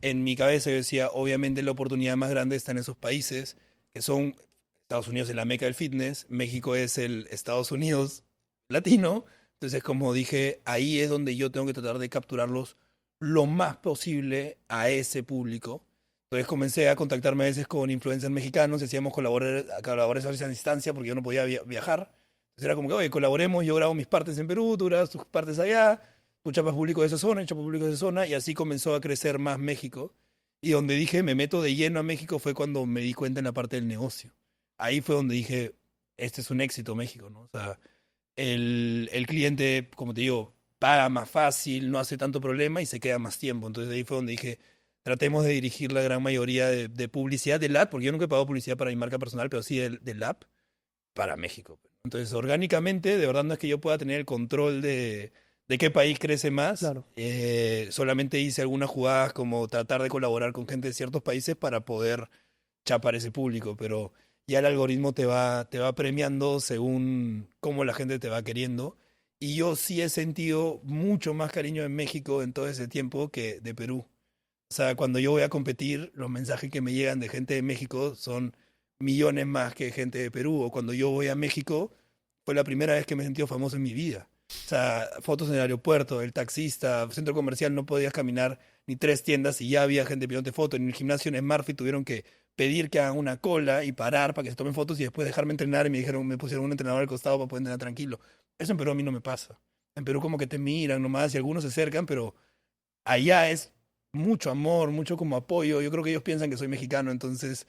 en mi cabeza yo decía, obviamente la oportunidad más grande está en esos países, que son Estados Unidos es la meca del fitness, México es el Estados Unidos latino. Entonces, como dije, ahí es donde yo tengo que tratar de capturarlos lo más posible a ese público. Entonces comencé a contactarme a veces con influencers mexicanos, hacíamos colaboraciones a distancia porque yo no podía viajar. Entonces era como que, oye, colaboremos, yo grabo mis partes en Perú, tú grabas tus partes allá, tú chapas público de esa zona, yo chapo público de esa zona, y así comenzó a crecer más México. Y donde dije, me meto de lleno a México fue cuando me di cuenta en la parte del negocio. Ahí fue donde dije, este es un éxito México, ¿no? O sea, el cliente, como te digo, paga más fácil, no hace tanto problema y se queda más tiempo. Entonces ahí fue donde dije, tratemos de dirigir la gran mayoría de publicidad del app, porque yo nunca he pagado publicidad para mi marca personal, pero sí del app para México. Entonces, orgánicamente, de verdad no es que yo pueda tener el control de qué país crece más. Claro. Solamente hice algunas jugadas como tratar de colaborar con gente de ciertos países para poder chapar ese público, pero ya el algoritmo te va premiando según cómo la gente te va queriendo. Y yo sí he sentido mucho más cariño en México en todo ese tiempo que de Perú. O sea, cuando yo voy a competir, los mensajes que me llegan de gente de México son millones más que gente de Perú. O cuando yo voy a México, fue la primera vez que me he sentido famoso en mi vida. O sea, fotos en el aeropuerto, el taxista, centro comercial, no podías caminar ni 3 tiendas y ya había gente pidiéndote fotos. En el gimnasio en Smartfit tuvieron que pedir que hagan una cola y parar para que se tomen fotos y después dejarme entrenar y me pusieron un entrenador al costado para poder entrenar tranquilo. Eso en Perú a mí no me pasa. En Perú como que te miran nomás y algunos se acercan, pero allá es mucho amor, mucho como apoyo. Yo creo que ellos piensan que soy mexicano, entonces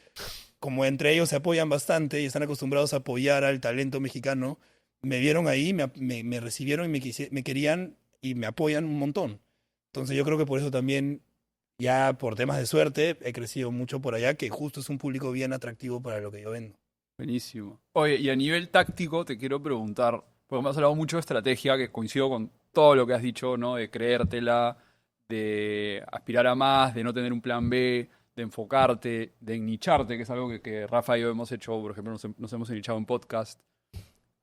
como entre ellos se apoyan bastante y están acostumbrados a apoyar al talento mexicano, me vieron ahí, me recibieron y me querían y me apoyan un montón. Entonces yo creo que por eso también, ya por temas de suerte, he crecido mucho por allá, que justo es un público bien atractivo para lo que yo vendo. Buenísimo. Oye, y a nivel táctico te quiero preguntar, porque me has hablado mucho de estrategia, que coincido con todo lo que has dicho, ¿no? De creértela, de aspirar a más, de no tener un plan B, de enfocarte, de nicharte, que es algo que Rafa y yo hemos hecho, por ejemplo, nos hemos nichado en podcast.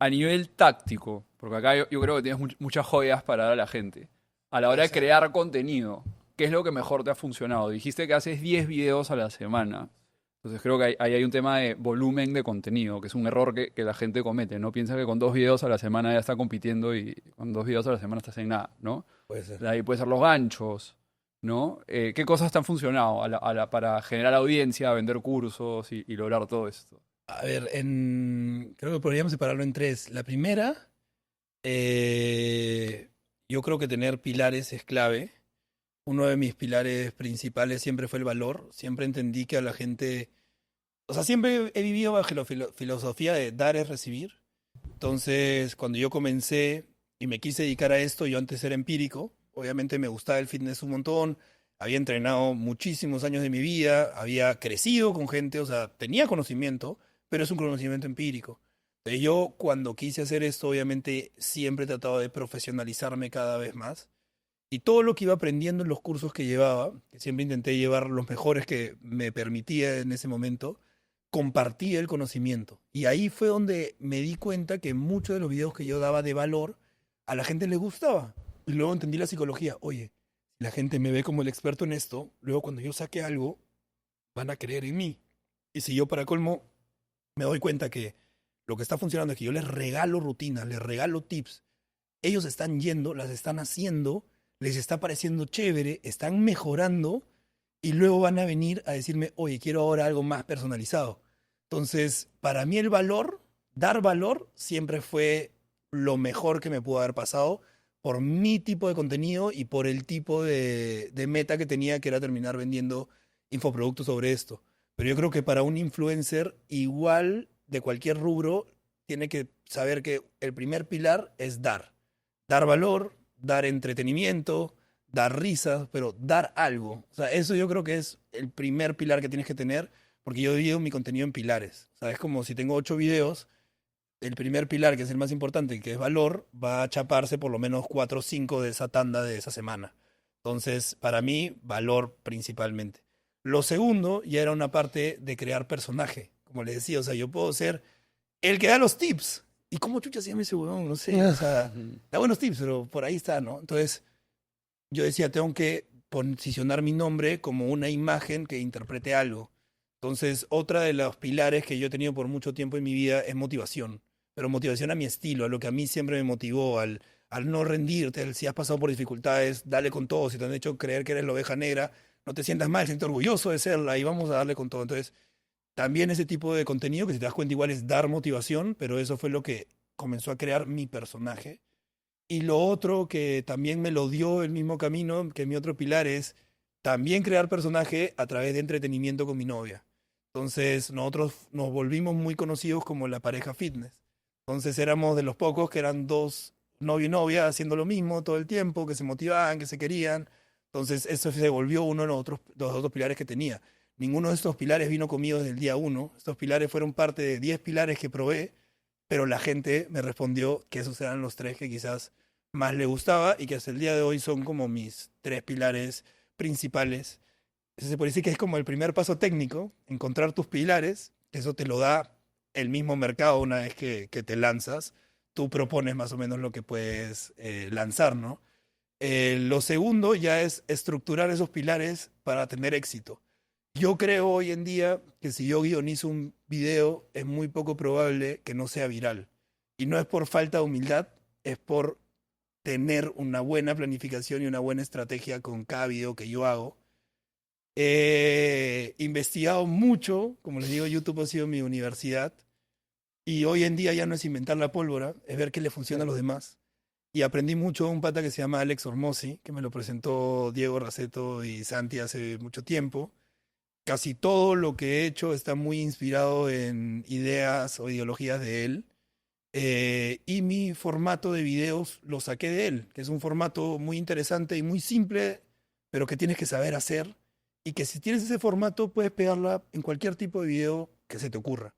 A nivel táctico, porque acá yo creo que tienes muchas joyas para dar a la gente. A la hora de crear contenido, ¿qué es lo que mejor te ha funcionado? Dijiste que haces 10 videos a la semana. Entonces creo que ahí hay un tema de volumen de contenido, que es un error que la gente comete, ¿no? Piensa que con 2 videos a la semana ya está compitiendo y con 2 videos a la semana estás en nada, ¿no? Puede ser. De ahí puede ser los ganchos, ¿no? ¿Qué cosas te han funcionado para generar audiencia, vender cursos y lograr todo esto? A ver, creo que podríamos separarlo en 3. La primera, yo creo que tener pilares es clave. Uno de mis pilares principales siempre fue el valor. Siempre entendí que a la gente... O sea, siempre he vivido bajo la filosofía de dar es recibir. Entonces, cuando yo comencé y me quise dedicar a esto, yo antes era empírico. Obviamente me gustaba el fitness un montón. Había entrenado muchísimos años de mi vida. Había crecido con gente. O sea, tenía conocimiento, pero es un conocimiento empírico. Entonces, yo cuando quise hacer esto, obviamente siempre he tratado de profesionalizarme cada vez más. Y todo lo que iba aprendiendo en los cursos que llevaba, que siempre intenté llevar los mejores que me permitía en ese momento, compartía el conocimiento. Y ahí fue donde me di cuenta que muchos de los videos que yo daba de valor, a la gente le gustaba. Y luego entendí la psicología. Oye, si la gente me ve como el experto en esto, luego cuando yo saque algo, van a creer en mí. Y si yo para colmo me doy cuenta que lo que está funcionando es que yo les regalo rutinas, les regalo tips, ellos están yendo, las están haciendo, les está pareciendo chévere, están mejorando y luego van a venir a decirme, oye, quiero ahora algo más personalizado. Entonces, para mí el valor, dar valor, siempre fue lo mejor que me pudo haber pasado por mi tipo de contenido y por el tipo de meta que tenía, que era terminar vendiendo infoproductos sobre esto. Pero yo creo que para un influencer, igual de cualquier rubro, tiene que saber que el primer pilar es dar. Dar valor, dar entretenimiento, dar risas, pero dar algo. O sea, eso yo creo que es el primer pilar que tienes que tener, porque yo divido mi contenido en pilares. O sea, es como si tengo 8 videos, el primer pilar, que es el más importante, que es valor, va a chaparse por lo menos 4 o 5 de esa tanda de esa semana. Entonces, para mí, valor principalmente. Lo segundo ya era una parte de crear personaje. Como les decía, o sea, yo puedo ser el que da los tips. ¿Y cómo chucha se llama ese huevón? No sé. O sea, da buenos tips, pero por ahí está, ¿no? Entonces, yo decía, tengo que posicionar mi nombre como una imagen que interprete algo. Entonces, otra de los pilares que yo he tenido por mucho tiempo en mi vida es motivación, pero motivación a mi estilo, a lo que a mí siempre me motivó, al no rendirte, si has pasado por dificultades, dale con todo, si te han hecho creer que eres la oveja negra, no te sientas mal, siente orgulloso de serla y vamos a darle con todo. Entonces, también ese tipo de contenido, que si te das cuenta igual es dar motivación, pero eso fue lo que comenzó a crear mi personaje. Y lo otro que también me lo dio el mismo camino, que mi otro pilar es también crear personaje a través de entretenimiento con mi novia. Entonces nosotros nos volvimos muy conocidos como la pareja fitness. Entonces éramos de los pocos que eran dos novio y novia haciendo lo mismo todo el tiempo, que se motivaban, que se querían. Entonces eso se volvió uno de los otros pilares que tenía. Ninguno de estos pilares vino conmigo desde el día uno. Estos pilares fueron parte de 10 pilares que probé, pero la gente me respondió que esos eran los 3 que quizás más le gustaba y que hasta el día de hoy son como mis 3 pilares principales. Eso se puede decir que es como el primer paso técnico, encontrar tus pilares, que eso te lo da el mismo mercado una vez que te lanzas. Tú propones más o menos lo que puedes lanzar, ¿no? Lo segundo ya es estructurar esos pilares para tener éxito. Yo creo hoy en día que si yo guionizo un video es muy poco probable que no sea viral. Y no es por falta de humildad, es por tener una buena planificación y una buena estrategia con cada video que yo hago. He investigado mucho, como les digo, YouTube ha sido mi universidad. Y hoy en día ya no es inventar la pólvora, es ver qué le funciona a los demás. Y aprendí mucho de un pata que se llama Alex Hormozzi, que me lo presentó Diego Raceto y Santi hace mucho tiempo. Casi todo lo que he hecho está muy inspirado en ideas o ideologías de él. Y mi formato de videos lo saqué de él, que es un formato muy interesante y muy simple, pero que tienes que saber hacer. Y que si tienes ese formato puedes pegarla en cualquier tipo de video que se te ocurra.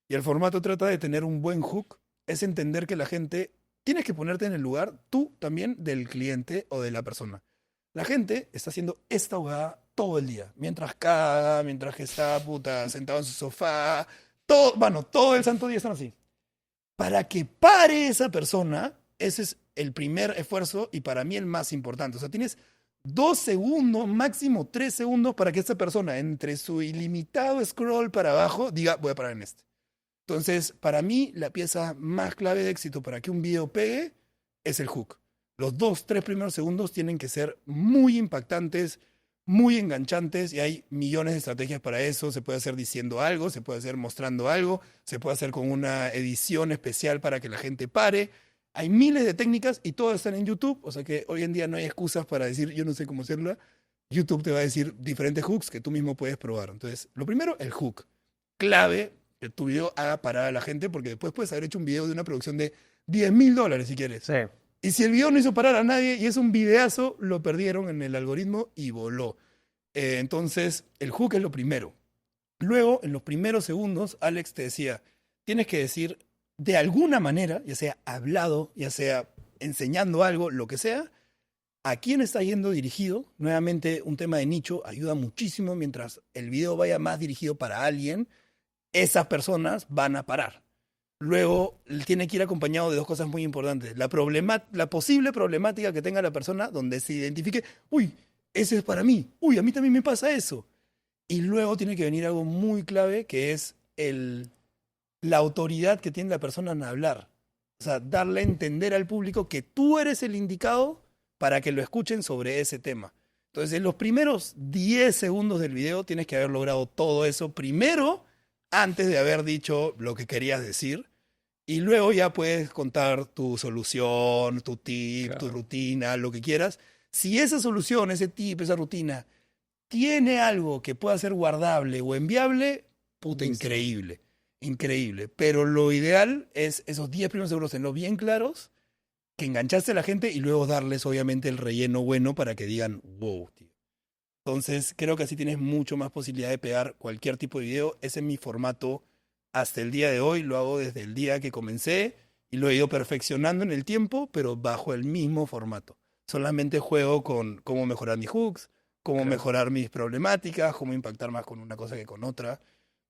Y el formato trata de tener un buen hook, es entender que la gente, tienes que ponerte en el lugar tú también del cliente o de la persona. La gente está haciendo esta jugada todo el día, mientras caga, mientras que está puta sentado en su sofá, todo, bueno, todo el santo día están así. Para que pare esa persona, ese es el primer esfuerzo y para mí el más importante. O sea, tienes 2 segundos, máximo 3 segundos para que esa persona, entre su ilimitado scroll para abajo, diga, voy a parar en este. Entonces, para mí, la pieza más clave de éxito para que un video pegue es el hook. Los 2, 3 primeros segundos tienen que ser muy impactantes, muy enganchantes y hay millones de estrategias para eso. Se puede hacer diciendo algo, se puede hacer mostrando algo, se puede hacer con una edición especial para que la gente pare. Hay miles de técnicas y todas están en YouTube, o sea que hoy en día no hay excusas para decir yo no sé cómo hacerla. YouTube te va a decir diferentes hooks que tú mismo puedes probar. Entonces, lo primero, el hook. Clave que tu video haga parar a la gente porque después puedes haber hecho un video de una producción de $10.000 si quieres. Sí. Y si el video no hizo parar a nadie y es un videazo, lo perdieron en el algoritmo y voló. Entonces, el hook es lo primero. Luego, en los primeros segundos, Alex te decía, tienes que decir de alguna manera, ya sea hablado, ya sea enseñando algo, lo que sea, a quién está yendo dirigido. Nuevamente, un tema de nicho ayuda muchísimo. Mientras el video vaya más dirigido para alguien, esas personas van a parar. Luego, tiene que ir acompañado de 2 cosas muy importantes. La posible problemática que tenga la persona donde se identifique, uy, ese es para mí, uy, a mí también me pasa eso. Y luego tiene que venir algo muy clave que es la autoridad que tiene la persona en hablar. O sea, darle a entender al público que tú eres el indicado para que lo escuchen sobre ese tema. Entonces, en los primeros 10 segundos del video tienes que haber logrado todo eso primero, antes de haber dicho lo que querías decir. Y luego ya puedes contar tu solución, tu tip, Claro. tu rutina, lo que quieras. Si esa solución, ese tip, esa rutina, tiene algo que pueda ser guardable o enviable, puta, Listo. increíble. Increíble. Pero lo ideal es esos 10 primeros segundos tenerlos bien claros, que enganchaste a la gente y luego darles obviamente el relleno bueno para que digan, wow, tío. Entonces creo que así tienes mucho más posibilidad de pegar cualquier tipo de video. Ese es mi formato hasta el día de hoy. Lo hago desde el día que comencé y lo he ido perfeccionando en el tiempo, pero bajo el mismo formato. Solamente juego con cómo mejorar mis hooks, cómo Claro. mejorar mis problemáticas, cómo impactar más con una cosa que con otra.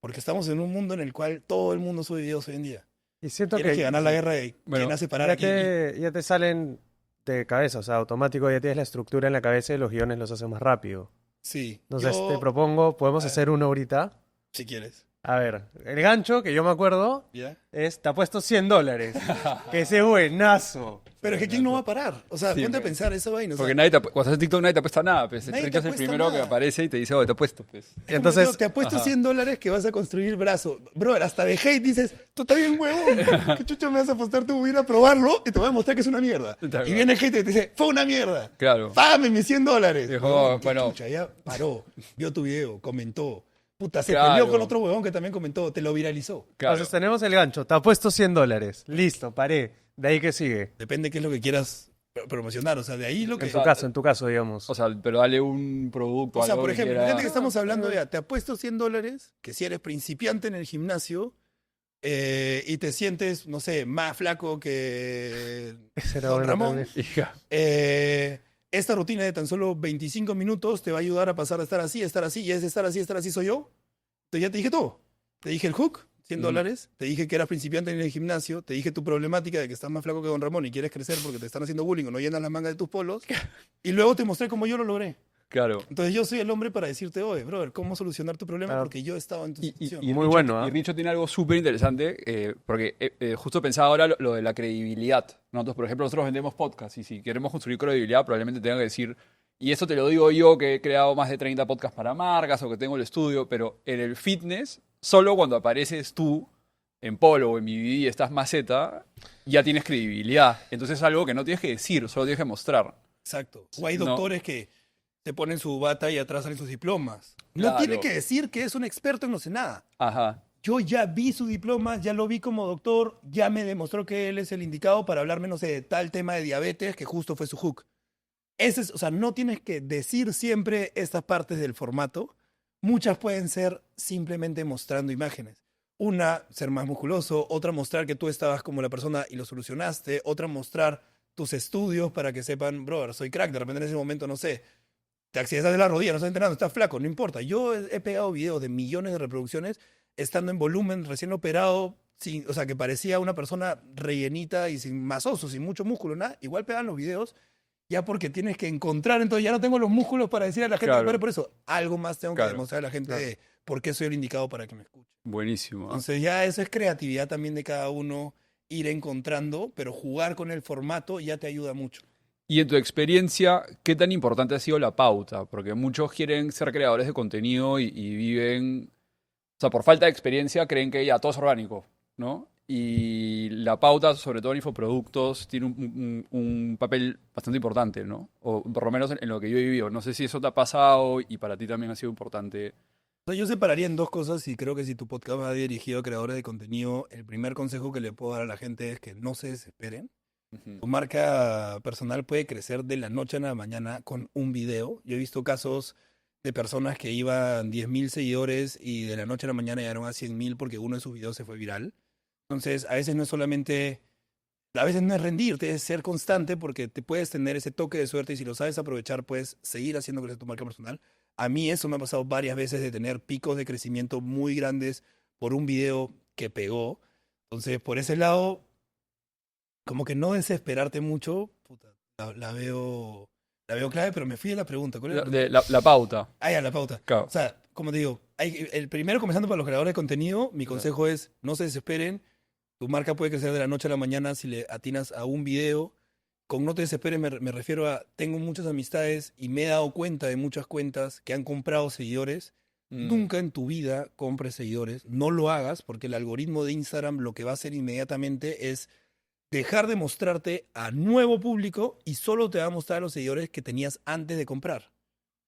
Porque estamos en un mundo en el cual todo el mundo sube videos hoy en día. Y siento Tienes que ganar la guerra de Bueno, quién hace parar ya a quién. ya te salen de cabeza, o sea, automático ya tienes la estructura en la cabeza y los guiones los haces más rápido. Sí. Entonces Yo, te propongo, podemos a ver. hacer uno ahorita. si quieres. A ver, el gancho que yo me acuerdo ¿Ya? es, te apuesto $100. Que ese buenazo. Pero es que ¿quién no va a parar? O sea, Sí, ponte a pues. pensar esa vaina. O sea, Porque cuando haces TikTok nadie te apuesta nada, pues. Nadie te Richard es el apuesta primero que nada. aparece y te dice, oh, te apuesto, pues. es como, Entonces, tío, te apuesto Ajá. $100 que vas a construir brazo. Brother, hasta de hate dices, tú estás bien huevón. ¿Qué chucho me vas a apostar? Tú voy a ir a probarlo y te voy a mostrar que es una mierda. Tal Y cual. viene el hate y te dice, fue una mierda. Claro. Págame mis $100. Dijo, Huevón, qué bueno. chucha, ya paró, vio tu video, comentó. Puta, se Claro. peleó con otro huevón que también comentó, te lo viralizó. Claro. entonces tenemos el gancho, te apuesto $100. Listo, paré. De ahí que sigue. Depende qué es lo que quieras promocionar. O sea, de ahí lo que... En tu caso, digamos. O sea, pero dale un producto, O sea, algo por que ejemplo, quiera. fíjate que estamos hablando de, te apuesto $100, que si eres principiante en el gimnasio y te sientes, no sé, más flaco que Ese era Don bueno Ramón, también. Hija. esta rutina de tan solo 25 minutos te va a ayudar a pasar de estar así, y es estar así soy yo. Entonces ya te dije todo. Te dije el hook, $100, te dije que eras principiante en el gimnasio, te dije tu problemática de que estás más flaco que Don Ramón y quieres crecer porque te están haciendo bullying o no llenas la manga de tus polos, y luego te mostré cómo yo lo logré. Claro. Entonces yo soy el hombre para decirte, oye, brother, ¿cómo solucionar tu problema? Claro. Porque yo he estado en tu situación. Muy Richo- bueno, ¿ah? Y Richo tiene algo súper interesante, porque justo pensaba ahora lo de la credibilidad. Nosotros, por ejemplo, nosotros vendemos podcasts y si queremos construir credibilidad, probablemente tenga que decir, y eso te lo digo yo que he creado más de 30 podcasts para marcas o que tengo el estudio, pero en el fitness, solo cuando apareces tú en Polo o en BBD y estás maceta, ya tienes credibilidad. Entonces es algo que no tienes que decir, solo tienes que mostrar. Exacto. O hay No. doctores que te ponen su bata y atrás salen sus diplomas. No Claro. tiene que decir que es un experto en no sé nada. Ajá. Yo ya vi su diploma, ya lo vi como doctor, ya me demostró que él es el indicado para hablarme, no sé, de tal tema de diabetes, que justo fue su hook. O sea, no tienes que decir siempre estas partes del formato. Muchas pueden ser simplemente mostrando imágenes. Una, ser más musculoso, otra, mostrar que tú estabas como la persona y lo solucionaste, otra, mostrar tus estudios para que sepan, brother, soy crack, de repente en ese momento, no sé, te accidentas de la rodilla, no estás entrenando, estás flaco, no importa. Yo he pegado videos de millones de reproducciones estando en volumen, recién operado, o sea, que parecía una persona rellenita y sin masoso, sin mucho músculo, nada. Igual pegan los videos ya porque tienes que encontrar, entonces ya no tengo los músculos para decir a la gente, Claro. pero por eso algo más tengo que Claro. demostrar a la gente de por qué soy el indicado para que me escuche. Buenísimo. ¿Ah? Entonces ya eso es creatividad también de cada uno, ir encontrando, pero jugar con el formato ya te ayuda mucho. Y en tu experiencia, ¿qué tan importante ha sido la pauta? Porque muchos quieren ser creadores de contenido y viven, o sea, por falta de experiencia creen que ya todo es orgánico, ¿no? Y la pauta, sobre todo en infoproductos, tiene un papel bastante importante, ¿no? O por lo menos en lo que yo he vivido. No sé si eso te ha pasado y para ti también ha sido importante. O sea, yo separaría en dos cosas y creo que si tu podcast va dirigido a creadores de contenido, el primer consejo que le puedo dar a la gente es que no se desesperen. Tu marca personal puede crecer de la noche a la mañana con un video. Yo he visto casos de personas que iban 10.000 seguidores y de la noche a la mañana llegaron a 100.000 porque uno de sus videos se fue viral. Entonces, a veces no es solamente, a veces no es rendirte, es ser constante porque te puedes tener ese toque de suerte y si lo sabes aprovechar, puedes seguir haciendo crecer tu marca personal. A mí eso me ha pasado varias veces de tener picos de crecimiento muy grandes por un video que pegó. Entonces, por ese lado, como que no desesperarte mucho, puta, la veo clave, pero me fui de la pregunta. ¿Cuál era la pregunta? La pauta. Ah, ya, la pauta. Claro. O sea, como te digo, el primero, comenzando para los creadores de contenido, mi consejo es no se desesperen. Tu marca puede crecer de la noche a la mañana si le atinas a un video. Con no te desesperes me refiero a, tengo muchas amistades y me he dado cuenta de muchas cuentas que han comprado seguidores. Nunca en tu vida compres seguidores. No lo hagas porque el algoritmo de Instagram lo que va a hacer inmediatamente es dejar de mostrarte a nuevo público y solo te va a mostrar a los seguidores que tenías antes de comprar.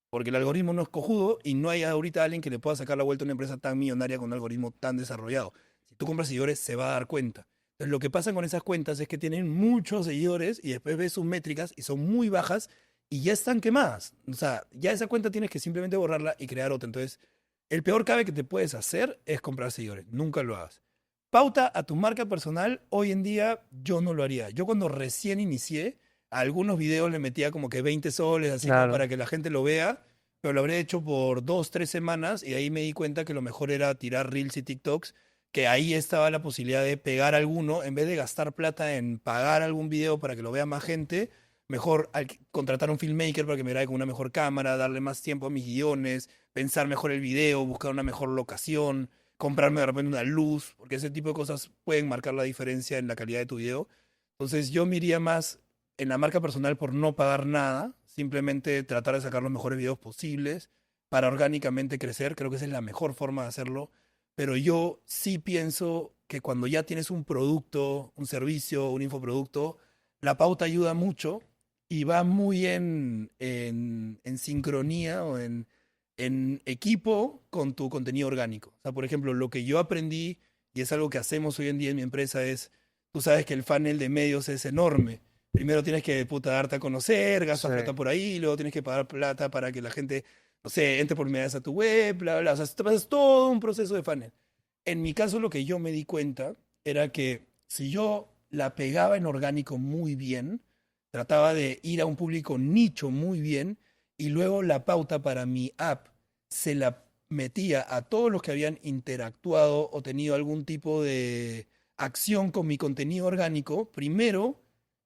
Porque el algoritmo no es cojudo y no hay ahorita alguien que le pueda sacar la vuelta a una empresa tan millonaria con un algoritmo tan desarrollado. Si tú compras seguidores, se va a dar cuenta. Entonces, lo que pasa con esas cuentas es que tienen muchos seguidores y después ves sus métricas y son muy bajas y ya están quemadas. O sea, ya esa cuenta tienes que simplemente borrarla y crear otra. Entonces, el peor cabe que te puedes hacer es comprar seguidores. Nunca lo hagas. Pauta a tu marca personal, hoy en día yo no lo haría. Yo cuando recién inicié, a algunos videos le metía como que 20 soles, así Claro. para que la gente lo vea, pero lo habré hecho por 2, 3 semanas y ahí me di cuenta que lo mejor era tirar Reels y TikToks, que ahí estaba la posibilidad de pegar alguno, en vez de gastar plata en pagar algún video para que lo vea más gente, mejor contratar a un filmmaker para que me grabe con una mejor cámara, darle más tiempo a mis guiones, pensar mejor el video, buscar una mejor locación, comprarme de repente una luz, porque ese tipo de cosas pueden marcar la diferencia en la calidad de tu video. Entonces yo me iría más en la marca personal por no pagar nada, simplemente tratar de sacar los mejores videos posibles para orgánicamente crecer. Creo que esa es la mejor forma de hacerlo. Pero yo sí pienso que cuando ya tienes un producto, un servicio, un infoproducto, la pauta ayuda mucho y va muy en sincronía o en equipo con tu contenido orgánico. O sea, por ejemplo, lo que yo aprendí, y es algo que hacemos hoy en día en mi empresa, es, tú sabes que el funnel de medios es enorme. Primero tienes que puta, darte a conocer, gastas Sí. plata por ahí, luego tienes que pagar plata para que la gente, no sé, entre por medidas a tu web, bla, bla, bla. O sea, te pasas todo un proceso de funnel. En mi caso, lo que yo me di cuenta era que si yo la pegaba en orgánico muy bien, trataba de ir a un público nicho muy bien, y luego la pauta para mi app se la metía a todos los que habían interactuado o tenido algún tipo de acción con mi contenido orgánico, primero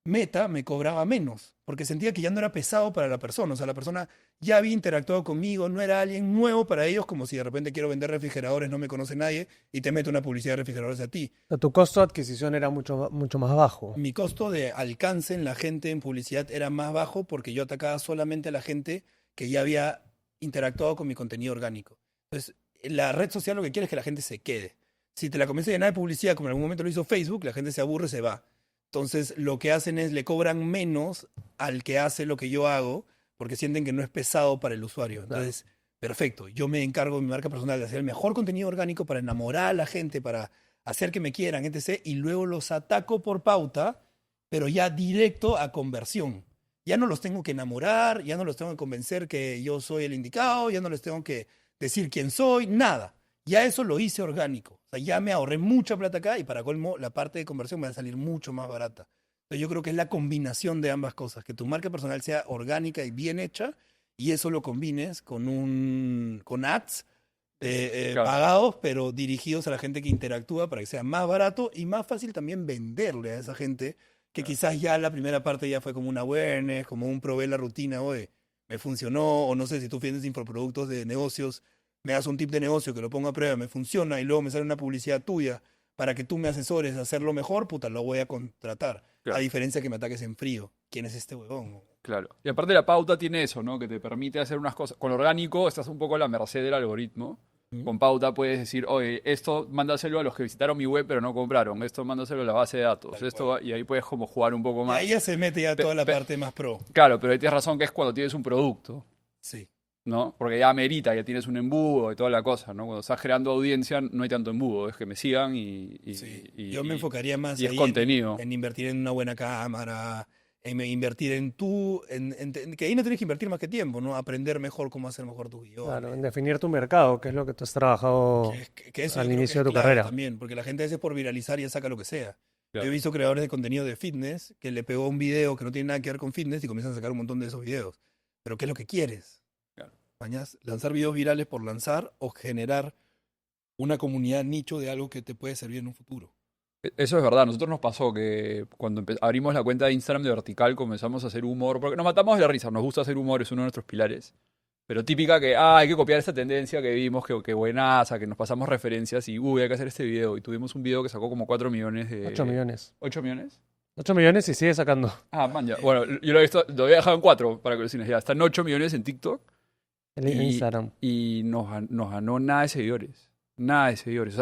Meta me cobraba menos, porque sentía que ya no era pesado para la persona. O sea, la persona ya había interactuado conmigo, no era alguien nuevo para ellos, como si de repente quiero vender refrigeradores, no me conoce nadie, y te meto una publicidad de refrigeradores a ti. O sea, tu costo de adquisición era mucho más bajo. Mi costo de alcance en la gente en publicidad era más bajo porque yo atacaba solamente a la gente que ya había interactuado con mi contenido orgánico. Entonces, la red social lo que quiere es que la gente se quede. Si te la comienzas a llenar de publicidad, como en algún momento lo hizo Facebook, la gente se aburre, se va. Entonces, lo que hacen es le cobran menos al que hace lo que yo hago porque sienten que no es pesado para el usuario. Claro. Entonces, perfecto. Yo me encargo de mi marca personal de hacer el mejor contenido orgánico para enamorar a la gente, para hacer que me quieran, etc. Y luego los ataco por pauta, pero ya directo a conversión. Ya no los tengo que enamorar, ya no los tengo que convencer que yo soy el indicado, ya no les tengo que decir quién soy, nada. Ya eso lo hice orgánico. O sea, ya me ahorré mucha plata acá y para colmo la parte de conversión me va a salir mucho más barata. Entonces yo creo que es la combinación de ambas cosas, que tu marca personal sea orgánica y bien hecha y eso lo combines con ads Claro. pagados, pero dirigidos a la gente que interactúa para que sea más barato y más fácil también venderle a esa gente que quizás ya la primera parte ya fue como un awareness, como un probé la rutina, oye, me funcionó, o no sé si tú vendes infoproductos de negocios, me das un tip de negocio que lo pongo a prueba, me funciona y luego me sale una publicidad tuya para que tú me asesores a hacerlo mejor, puta, lo voy a contratar. A Claro. diferencia que me ataques en frío. ¿Quién es este huevón? Claro. Y aparte la pauta tiene eso, ¿no? Que te permite hacer unas cosas. Con orgánico estás un poco a la merced del algoritmo. ¿Mm? Con pauta puedes decir, oye, esto mándaselo a los que visitaron mi web pero no compraron. Esto mándaselo a la base de datos. Tal Esto cual. y ahí puedes como jugar un poco Y más. ahí ya se mete ya Pe- toda la pe- parte más pro. Claro, pero ahí tienes razón que es cuando tienes un producto, Sí. ¿no? Porque ya amerita, ya tienes un embudo y toda la cosa, ¿no? Cuando estás creando audiencia no hay tanto embudo, es que me sigan Sí, yo me enfocaría más y es ahí contenido. en invertir en una buena cámara, en invertir en tú, que ahí no tienes que invertir más que tiempo, ¿no? Aprender mejor cómo hacer mejor tus Claro, en guiones. definir tu mercado, que es lo que tú has trabajado Que eso yo al creo que inicio es de tu clave carrera. también, porque la gente a veces por viralizar ya saca lo que sea. Yo he Claro. visto creadores de contenido de fitness que le pegó un video que no tiene nada que ver con fitness y comienzan a sacar un montón de esos videos. Pero ¿qué es lo que quieres? Claro. ¿Mañas? ¿Lanzar videos virales por lanzar o generar una comunidad nicho de algo que te puede servir en un futuro? Eso es verdad, a nosotros nos pasó que cuando abrimos la cuenta de Instagram de Vertical comenzamos a hacer humor, porque nos matamos de la risa, nos gusta hacer humor, es uno de nuestros pilares. Pero típica que, hay que copiar esta tendencia que vimos, que buenaza, que nos pasamos referencias y, hay que hacer este video. Y tuvimos un video que sacó como 4 millones de... 8 millones. ¿8 millones? 8 millones y sigue sacando. Ah, man, ya. Bueno, yo lo he visto, lo había dejado en 4 para que lo cines. Ya están 8 millones en TikTok En y, Instagram. y nos ganó nada de seguidores. Nada de seguidores.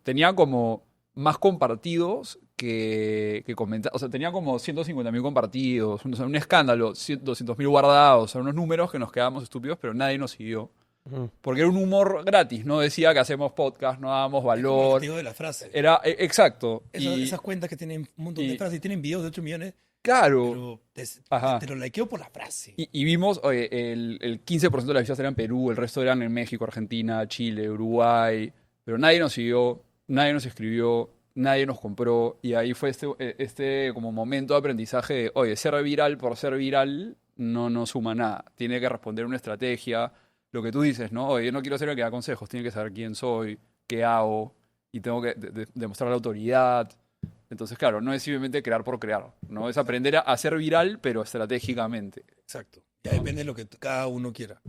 Tenía como más compartidos que comentarios. O sea, tenía como 150.000 compartidos. O sea, un escándalo. 200.000 guardados. O sea, unos números que nos quedábamos estúpidos, pero nadie nos siguió. Ujú. Porque era un humor gratis. No decía que hacemos podcast, no dábamos Es como el valor. objetivo de la frase. Era, exacto. Esas cuentas que tienen un montón de y- frases y tienen videos de 8 millones, claro. pero Ajá. te lo likeo por la frase. Y vimos, oye, el 15% de las vistas eran en Perú, el resto eran en México, Argentina, Chile, Uruguay. Pero nadie nos siguió, nadie nos escribió, nadie nos compró. Y ahí fue este como momento de aprendizaje de, oye, ser viral por ser viral no nos suma nada. Tiene que responder una estrategia. Lo que tú dices, ¿no? Oye, yo no quiero ser el que da consejos, tiene que saber quién soy, qué hago, y tengo que demostrar la autoridad. Entonces, claro, no es simplemente crear por crear, ¿no? Es aprender a hacer viral, pero estratégicamente. Exacto. Ya depende de lo que cada uno quiera.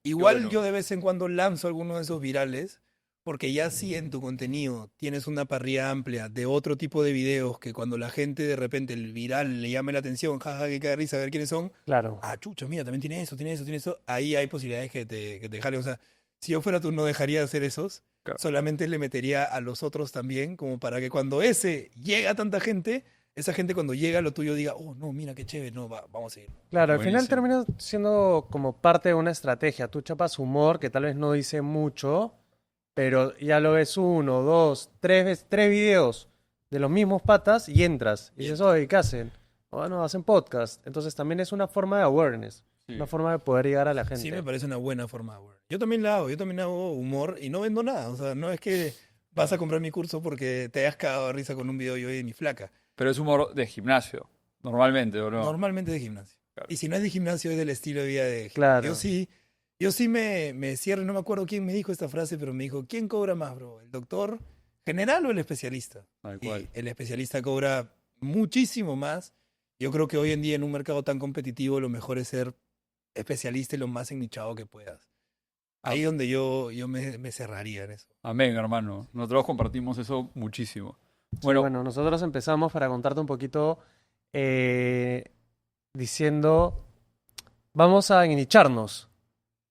Igual bueno. yo de vez en cuando lanzo alguno de esos virales, porque ya si en tu contenido tienes una parrilla amplia de otro tipo de videos que cuando la gente de repente el viral le llame la atención, jaja, que cae risa, a ver quiénes son, Claro. ah, chucha, mira, también tiene eso, tiene eso, tiene eso, ahí hay posibilidades que te jalen. O sea, si yo fuera tú no dejaría de hacer esos, Claro. solamente le metería a los otros también, como para que cuando ese llega a tanta gente, esa gente cuando llega a lo tuyo diga, oh, no, mira qué chévere, no, vamos a seguir. Claro, al final Buenísimo. termina siendo como parte de una estrategia. Tú chapas humor que tal vez no dice mucho, pero ya lo ves uno, dos, tres videos de los mismos patas y entras. Y dices, oye, ¿qué hacen? Bueno, hacen podcast. Entonces también es una forma de awareness, Sí. una forma de poder llegar a la gente. Sí, me parece una buena forma de hablar. Yo también la hago, yo también hago humor y no vendo nada. O sea, no es que vas a comprar mi curso porque te hayas cagado de risa con un video yo y mi flaca. Pero es humor de gimnasio, normalmente, ¿o no? Normalmente de gimnasio. Claro. Y si no es de gimnasio, es del estilo de vida de gimnasio. Claro. Yo sí me cierro, no me acuerdo quién me dijo esta frase, pero me dijo, ¿quién cobra más, bro? ¿El doctor general o el especialista? Tal Y cual. el especialista cobra muchísimo más. Yo creo que hoy en día en un mercado tan competitivo lo mejor es ser especialista y lo más ennichado que puedas. Ahí es donde yo me cerraría en eso. Amén, hermano. Nosotros compartimos eso muchísimo. Sí, Bueno, bueno, nosotros empezamos para contarte un poquito diciendo, vamos a ennicharnos.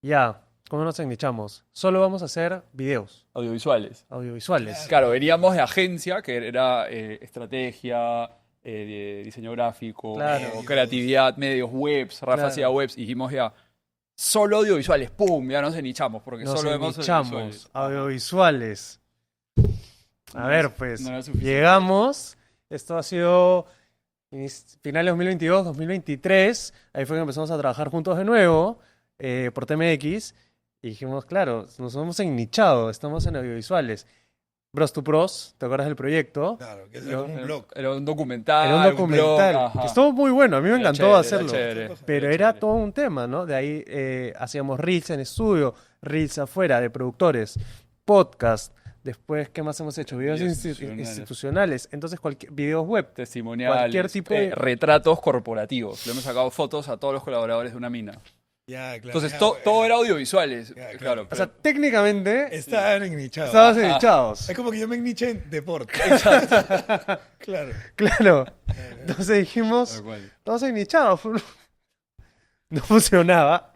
Ya, ¿cómo nos ennichamos? Solo vamos a hacer videos audiovisuales. audiovisuales. Claro, veníamos de agencia, que era estrategia, diseño gráfico, Claro. creatividad, medios, webs. Rafa Claro. hacía webs y dijimos ya, solo audiovisuales. ¡Pum! Ya nos nichamos, porque Nos solo vemos ennichamos, audiovisuales. A ver, pues, no era suficiente. llegamos. Esto ha sido finales 2022, 2023. Ahí fue que empezamos a trabajar juntos de nuevo por TMX. Y dijimos, claro, nos hemos ennichado, estamos en audiovisuales. Bros to Pros, ¿te acuerdas del proyecto? Claro, que es Yo- como un blog. Era un documental. Era un documental, blog, ajá. que estuvo muy bueno, a mí me Era encantó chévere, hacerlo. chévere. Pero Era era chévere. todo un tema, ¿no? De ahí hacíamos reels en estudio, reels afuera de productores, podcast. Después, ¿qué más hemos hecho? Videos Videos institucionales. institucionales. Entonces, videos web. Testimoniales, Cualquier tipo de- retratos corporativos. Le hemos sacado fotos a todos los colaboradores de una mina. Ya, claro. Entonces, ya, todo era audiovisuales. Ya, claro. Claro, O sea, técnicamente Estaban ennichados. estabas ennichados. Es como que yo me enniché en deporte. Claro. Claro. Entonces dijimos, tal cual. estamos ennichados. No funcionaba.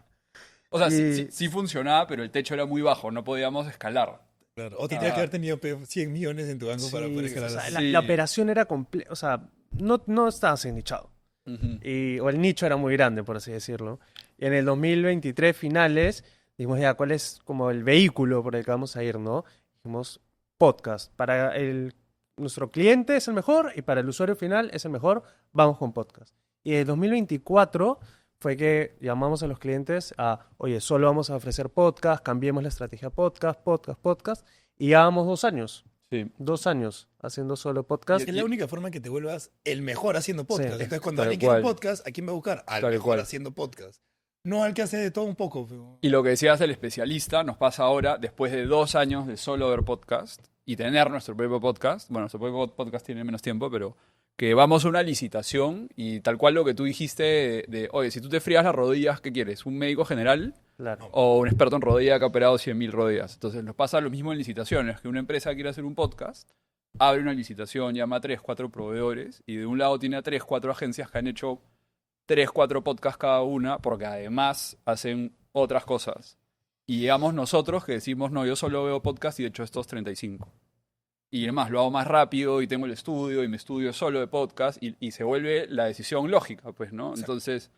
O sea, Y- sí funcionaba, pero el techo era muy bajo, no podíamos escalar. Claro. O tendrías que haber tenido 100 millones en tu banco para poder Sí, escalar o sea, así. la, Sí. la operación era completa. O sea, no estabas ennichado. O el nicho era muy grande, por así decirlo. Y en el 2023 finales, dijimos ya, ¿cuál es como el vehículo por el que vamos a ir, no? Dijimos podcast. Para nuestro cliente es el mejor y para el usuario final es el mejor, vamos con podcast. Y en el 2024 fue que llamamos a los clientes a, oye, solo vamos a ofrecer podcast, cambiemos la estrategia podcast. Y ya vamos 2 años. Sí. 2 años haciendo solo podcast. Es la única forma que te vuelvas el mejor haciendo podcast. Sí. Entonces, cuando Tal alguien quiere cual. un podcast, ¿a quién va a buscar? Al Tal mejor cual. haciendo podcast. No al que hace de todo un poco. Pero... Y lo que decías del especialista nos pasa ahora, después de 2 años de solo ver podcast y tener nuestro propio podcast. Bueno, nuestro propio podcast tiene menos tiempo, pero que vamos a una licitación y tal cual lo que tú dijiste oye, si tú te frías las rodillas, ¿qué quieres? ¿Un médico general Claro. o un experto en rodilla que ha operado 100.000 rodillas? Entonces nos pasa lo mismo en licitaciones, que una empresa quiere hacer un podcast, abre una licitación, llama a 3, 4 proveedores y de un lado tiene a 3, 4 agencias que han hecho 3, 4 podcasts cada una, porque además hacen otras cosas. Y llegamos nosotros que decimos, no, yo solo veo podcast y he hecho estos 35. Y además lo hago más rápido y tengo el estudio y mi estudio es solo de podcast y se vuelve la decisión lógica, pues, ¿no? Exacto. Entonces,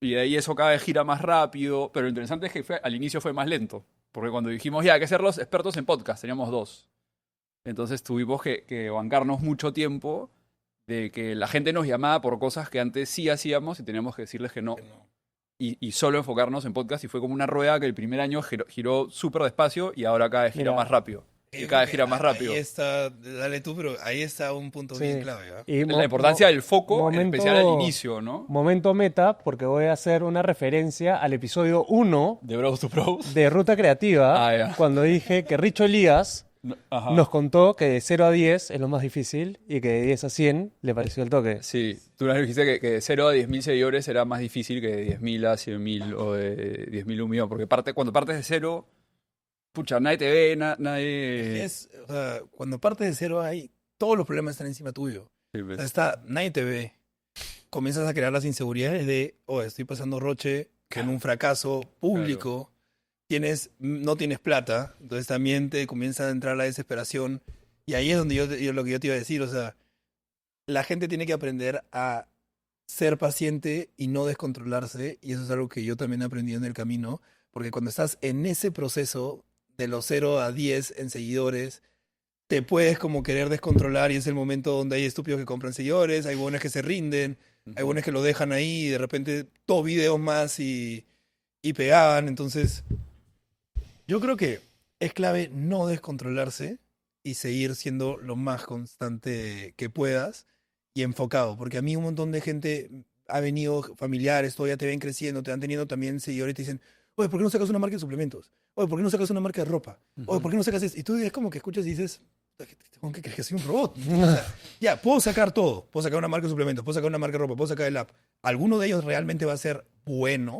y de ahí eso cada vez gira más rápido, pero lo interesante es que al inicio fue más lento, porque cuando dijimos, ya, hay que ser los expertos en podcast, teníamos 2. Entonces tuvimos que bancarnos mucho tiempo de que la gente nos llamaba por cosas que antes sí hacíamos y teníamos que decirles que no. Y solo enfocarnos en podcast y fue como una rueda que el primer año giró súper despacio y ahora cada vez gira Mira. más rápido. Y Yo cada vez creo gira que más rápido. Ahí está, dale tú, pero ahí está un punto Sí. bien clave. ¿ah? Y La importancia del foco, en momento- especial al inicio, ¿no? Momento meta, porque voy a hacer una referencia al episodio 1 De Bros to Pros. de Ruta Creativa, Ah, ya. cuando dije que Richo Elías Ajá. nos contó que de 0 a 10 es lo más difícil y que de 10 a 100 le pareció el toque. Sí, tú una vez dijiste que de 0 a 10.000 seguidores era más difícil que de 10.000 a 100.000 o de 10.000 a 1 millón, porque cuando partes de cero, pucha, nadie te ve, nadie... O sea, cuando partes de cero hay, todos los problemas están encima tuyo. Sí, O pues. sea, nadie te ve. Comienzas a crear las inseguridades de, oh, estoy pasando roche con un fracaso público. No tienes plata, entonces también te comienza a entrar la desesperación. Y ahí es donde lo que yo te iba a decir, o sea, la gente tiene que aprender a ser paciente y no descontrolarse, y eso es algo que yo también he aprendido en el camino, porque cuando estás en ese proceso de los 0 a 10 en seguidores, te puedes como querer descontrolar y es el momento donde hay estúpidos que compran seguidores, hay buenos que se rinden, hay buenos que lo dejan ahí y de repente 2 videos más y pegaban, entonces yo creo que es clave no descontrolarse y seguir siendo lo más constante que puedas y enfocado, porque a mí un montón de gente ha venido, familiares, todavía te ven creciendo, te han tenido también seguidores y te dicen, oye, ¿por qué no sacas una marca de suplementos? Oye, ¿por qué no sacas una marca de ropa? Oye, ¿por qué no sacas eso? Y tú es como que escuchas y dices, ¿con qué crees que soy un robot? O sea, ya, puedo sacar todo, puedo sacar una marca de suplementos, puedo sacar una marca de ropa, puedo sacar el app. ¿Alguno de ellos realmente va a ser bueno?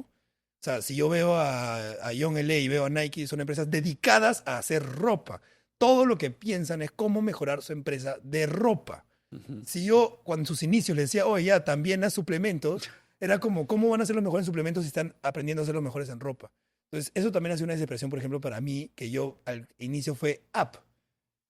O sea, si yo veo a John L.A. y veo a Nike, son empresas dedicadas a hacer ropa. Todo lo que piensan es cómo mejorar su empresa de ropa. Ujú. Si yo, cuando en sus inicios, les decía, oye, ya, también haz suplementos, era como, ¿cómo van a ser los mejores en suplementos si están aprendiendo a ser los mejores en ropa? Entonces, eso también hace una desesperación, por ejemplo, para mí, que yo al inicio fue app.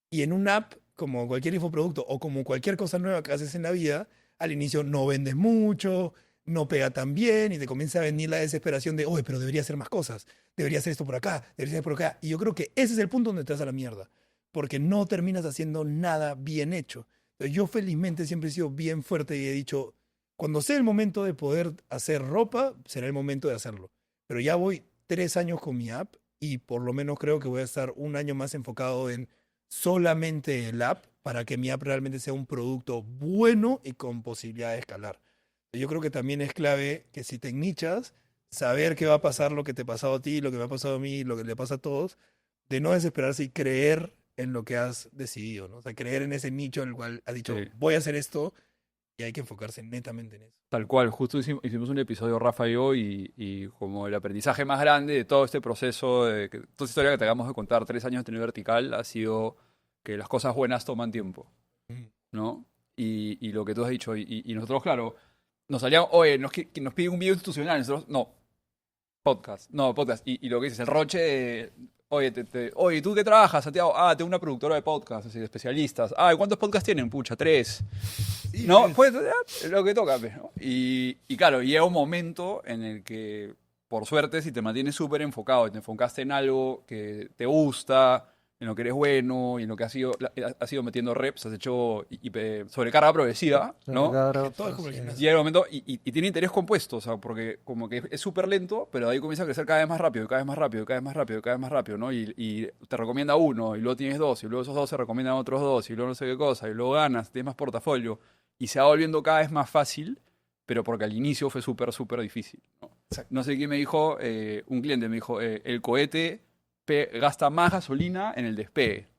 Y en un app, como cualquier infoproducto o como cualquier cosa nueva que haces en la vida, al inicio no vendes mucho, no pega tan bien y te comienza a venir la desesperación de, oye, pero debería hacer más cosas, debería hacer esto por acá, debería hacer por acá. Y yo creo que ese es el punto donde te vas a la mierda, porque no terminas haciendo nada bien hecho. Entonces, yo felizmente siempre he sido bien fuerte y he dicho, cuando sea el momento de poder hacer ropa, será el momento de hacerlo. Pero ya voy 3 años con mi app y por lo menos creo que voy a estar un año más enfocado en solamente el app para que mi app realmente sea un producto bueno y con posibilidad de escalar. Yo creo que también es clave que si te nichas, saber qué va a pasar, lo que te ha pasado a ti, lo que me ha pasado a mí, lo que le pasa a todos, de no desesperarse y creer en lo que has decidido, ¿no? O sea, creer en ese nicho en el cual has dicho, Sí. voy a hacer esto y hay que enfocarse netamente en eso. Tal cual, justo hicimos un episodio, Rafa y yo, y como el aprendizaje más grande de todo este proceso, toda esta historia que te acabamos de contar, 3 años de tener vertical, ha sido que las cosas buenas toman tiempo, Mm. ¿no? Y lo que tú has dicho, y nosotros, claro, nos salíamos, oye, nos piden un video institucional, nosotros, no, podcast, no, podcast. Y lo que dices, el roche de, oye, oye, ¿tú qué trabajas, Santiago? Ah, tengo una productora de podcast, así, de especialistas. Ah, ¿y cuántos podcasts tienen? Pucha, 3. Sí, No, pues lo que toca, pues, ¿no? Y claro, llega un momento en el que, por suerte, si te mantienes súper enfocado y te enfocaste en algo que te gusta, en lo que eres bueno y en lo que has ido metiendo reps, has hecho sobrecarga progresiva, ¿no? que todo es como el Sí. gimnasio. Llega el momento y tiene interés compuesto, o sea, porque como que es súper lento, pero de ahí comienza a crecer cada vez más rápido, cada vez más rápido, cada vez más rápido, cada vez más rápido, ¿no? Y te recomienda uno, y luego tienes dos, y luego esos dos se recomiendan a otros dos, y luego no sé qué cosa, y luego ganas, tienes más portafolio, y se va volviendo cada vez más fácil, pero porque al inicio fue súper, súper difícil, ¿no? Exacto. No sé quién me dijo, un cliente me dijo, el cohete gasta más gasolina en el despegue.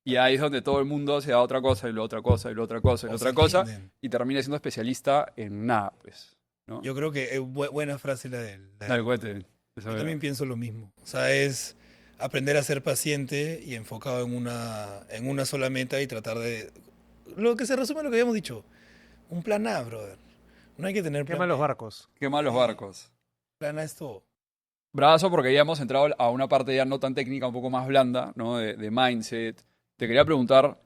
Y ahí es donde todo el mundo se da otra cosa, y la otra cosa, y la otra cosa, y la O otra se cosa, rinden. y termina siendo especialista en nada, pues, ¿no? Yo creo que es buena frase la de él. Dale, cohete. Yo también pienso lo mismo. O sea, es aprender a ser paciente y enfocado en una sola meta y tratar de... Lo que se resume a lo que habíamos dicho. Un plan A, brother. No hay que tener plan Quema los B. barcos. Quema los barcos. Plan A es todo. Bravazo, porque ya hemos entrado a una parte ya no tan técnica, un poco más blanda, ¿no? De mindset. Te quería preguntar,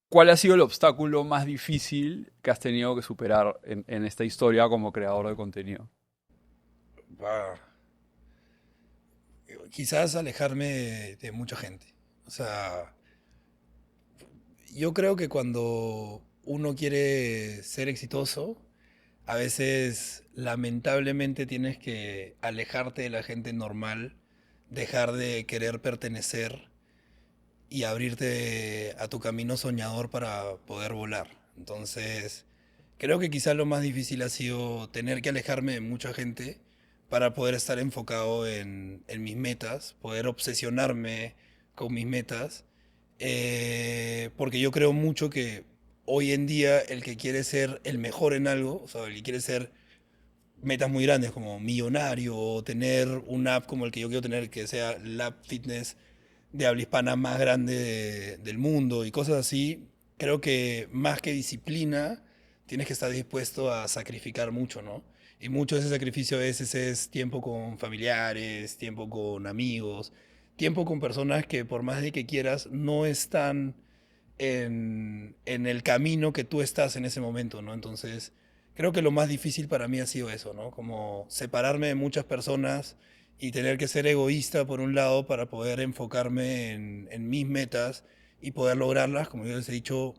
¿cuál ha sido el obstáculo más difícil que has tenido que superar en esta historia como creador de contenido? Ah, quizás alejarme de mucha gente. O sea, yo creo que cuando uno quiere ser exitoso, a veces lamentablemente tienes que alejarte de la gente normal, dejar de querer pertenecer y abrirte a tu camino soñador para poder volar. Entonces, creo que quizás lo más difícil ha sido tener que alejarme de mucha gente para poder estar enfocado en mis metas, poder obsesionarme con mis metas Porque yo creo mucho que hoy en día el que quiere ser el mejor en algo, o sea, el que quiere ser metas muy grandes como millonario o tener un app como el que yo quiero tener, que sea la app fitness de habla hispana más grande del mundo y cosas así, creo que más que disciplina, tienes que estar dispuesto a sacrificar mucho, ¿no? Y mucho de ese sacrificio a veces es tiempo con familiares, tiempo con amigos, tiempo con personas que por más de que quieras no están en el camino que tú estás en ese momento, ¿no? Entonces, creo que lo más difícil para mí ha sido eso, ¿no? Como separarme de muchas personas y tener que ser egoísta por un lado para poder enfocarme en mis metas y poder lograrlas. Como yo les he dicho,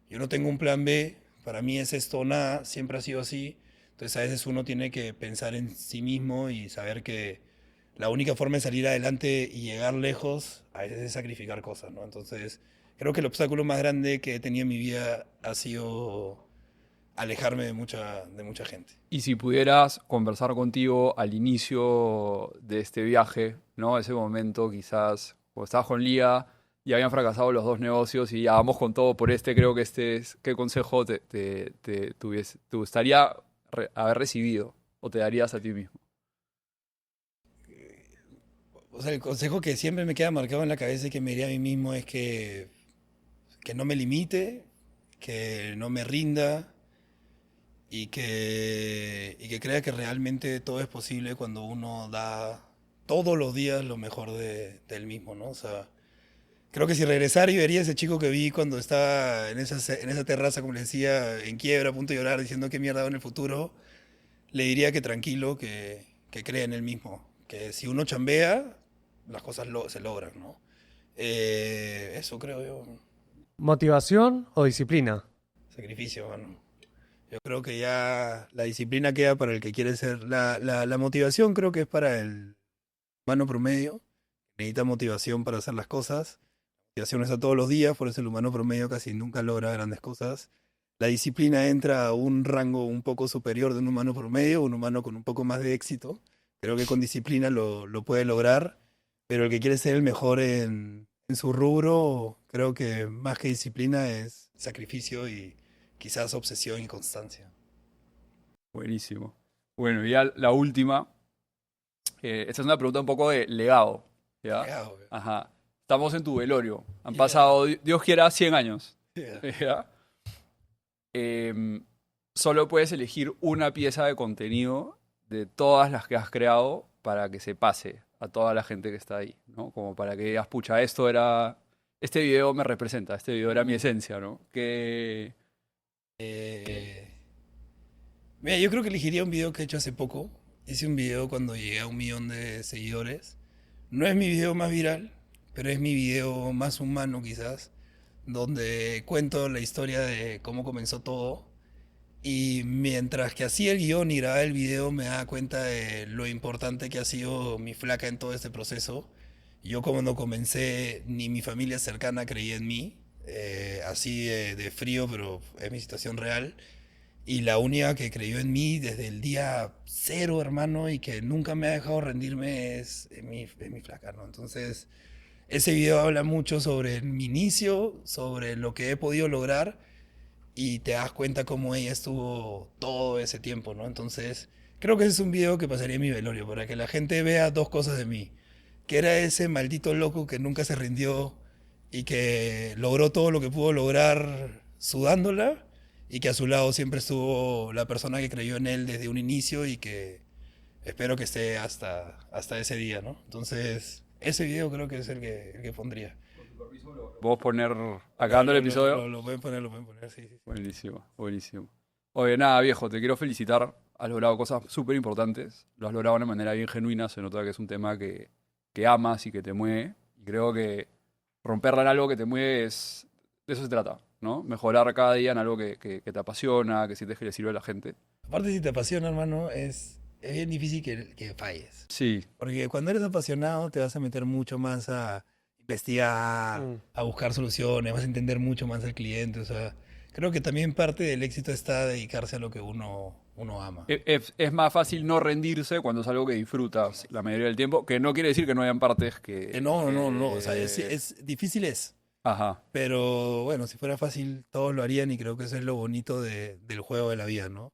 yo no tengo un plan B, para mí es esto o nada, siempre ha sido así. Entonces a veces uno tiene que pensar en sí mismo y saber que la única forma de salir adelante y llegar lejos a veces es sacrificar cosas, ¿no? Entonces creo que el obstáculo más grande que he tenido en mi vida ha sido alejarme de mucha gente. Y si pudieras conversar contigo al inicio de este viaje, ¿no? Ese momento quizás, cuando estabas con Lía y habían fracasado los dos negocios y ya vamos con todo por este, creo que este es, ¿qué consejo te gustaría haber recibido o te darías a ti mismo? O sea, el consejo que siempre me queda marcado en la cabeza y que me diría a mí mismo es que no me limite, que no me rinda y que crea que realmente todo es posible cuando uno da todos los días lo mejor del mismo, ¿no? O sea, creo que si regresara y vería a ese chico que vi cuando estaba en esa terraza, como le decía, en quiebra, a punto de llorar, diciendo qué mierda hago en el futuro, le diría que tranquilo, que cree en él mismo, que si uno chambea, las cosas se logran, ¿no? Eso creo yo, ¿Motivación o disciplina? sacrificio, mano. Yo creo que ya la disciplina queda para el que quiere ser, la motivación creo que es para el humano promedio, necesita motivación para hacer las cosas, motivación está todos los días, por eso el humano promedio casi nunca logra grandes cosas. La disciplina entra a un rango un poco superior de un humano promedio, un humano con un poco más de éxito. Creo que con disciplina lo puede lograr, pero el que quiere ser el mejor en su rubro, creo que más que disciplina es sacrificio y quizás obsesión y constancia. Buenísimo. Bueno, y ya la última. Esta es una pregunta un poco de legado, ¿ya? Cagado, güey. Ajá. Estamos en tu velorio. Han Ya. pasado, Dios quiera, 100 años. Yeah. ¿Ya? Solo puedes elegir una pieza de contenido de todas las que has creado para que se pase a toda la gente que está ahí, ¿no? Como para que digas, pucha, este video me representa, este video era mi esencia, ¿no? Que Eh, Mira, yo creo que elegiría un video que he hecho hace poco. Hice un video cuando llegué a 1 millón de seguidores. No es mi video más viral, pero es mi video más humano quizás, donde cuento la historia de cómo comenzó todo. Y mientras que hacía el guión y grababa el video, me daba cuenta de lo importante que ha sido mi flaca en todo este proceso. Yo cuando comencé, ni mi familia cercana creía en mí, así de frío, pero es mi situación real. Y la única que creyó en mí desde el día cero, hermano, y que nunca me ha dejado rendirme es mi flaca, ¿no? Entonces, ese video habla mucho sobre mi inicio, sobre lo que he podido lograr, y te das cuenta cómo ella estuvo todo ese tiempo, ¿no? Entonces, creo que ese es un video que pasaría en mi velorio, para que la gente vea dos cosas de mí. Que era ese maldito loco que nunca se rindió y que logró todo lo que pudo lograr sudándola y que a su lado siempre estuvo la persona que creyó en él desde un inicio y que espero que esté hasta ese día, ¿no? Entonces, ese video creo que es el que pondría. vos poner, acabando el episodio. Lo pueden poner, sí, sí, sí. Buenísimo, buenísimo. Oye, nada, viejo, te quiero felicitar. Has logrado cosas súper importantes. Lo has logrado de una manera bien genuina. Se nota que es un tema que amas y que te mueve. Y creo que romperla en algo que te mueve de eso se trata, ¿no? Mejorar cada día en algo que te apasiona, que sientes que le sirve a la gente. Aparte, si te apasiona, hermano, es bien difícil que falles. Sí, Porque cuando eres apasionado te vas a meter mucho más a investigar, Mm. a buscar soluciones, vas a entender mucho más al cliente. O sea, creo que también parte del éxito está dedicarse a lo que uno ama. es más fácil no rendirse cuando es algo que disfrutas la mayoría del tiempo, que no quiere decir que no hayan partes que... No. O sea, es difícil es. Ajá. Pero bueno, si fuera fácil, todos lo harían y creo que eso es lo bonito del juego de la vida, ¿no?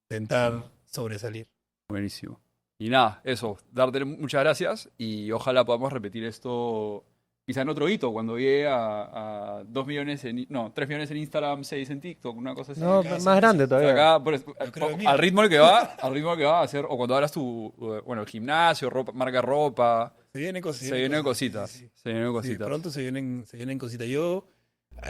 Intentar sobresalir. Buenísimo. Y nada, eso, darte muchas gracias y ojalá podamos repetir esto quizá en otro hito, cuando llegue a 2 millones, 3 millones en Instagram, 6 en TikTok, una cosa así. No, Acá, más grande O sea, todavía. acá, Yo creo que al ritmo que va, a hacer, o cuando hagas tu, bueno, el gimnasio, ropa, marca ropa, se vienen cosas. se vienen cositas, Sí, sí. se vienen Sí, cositas. pronto se vienen cositas. Yo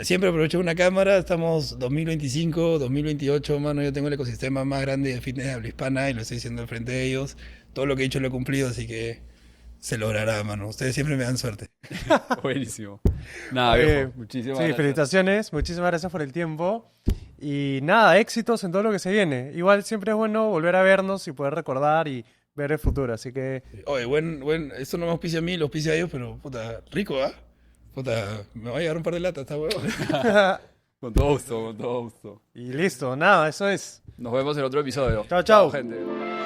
siempre aprovecho una cámara, estamos 2025, 2028, mano, yo tengo el ecosistema más grande de fitness de habla hispana y lo estoy diciendo al frente de ellos. Todo lo que he dicho lo he cumplido, así que se logrará, mano. Ustedes siempre me dan suerte. Buenísimo. Nada, Oye, viejo, muchísimas Sí, gracias. felicitaciones, muchísimas gracias por el tiempo. Y nada, éxitos en todo lo que se viene. Igual siempre es bueno volver a vernos y poder recordar y ver el futuro. Así que Oye, esto no me auspicia a mí, lo auspicia a ellos, pero puta, rico, ¿ah? Puta, me voy a llevar un par de latas, está huevo. Con todo gusto, con todo gusto. y listo, nada, eso es. Nos vemos en otro episodio. Chao, chao. Gente.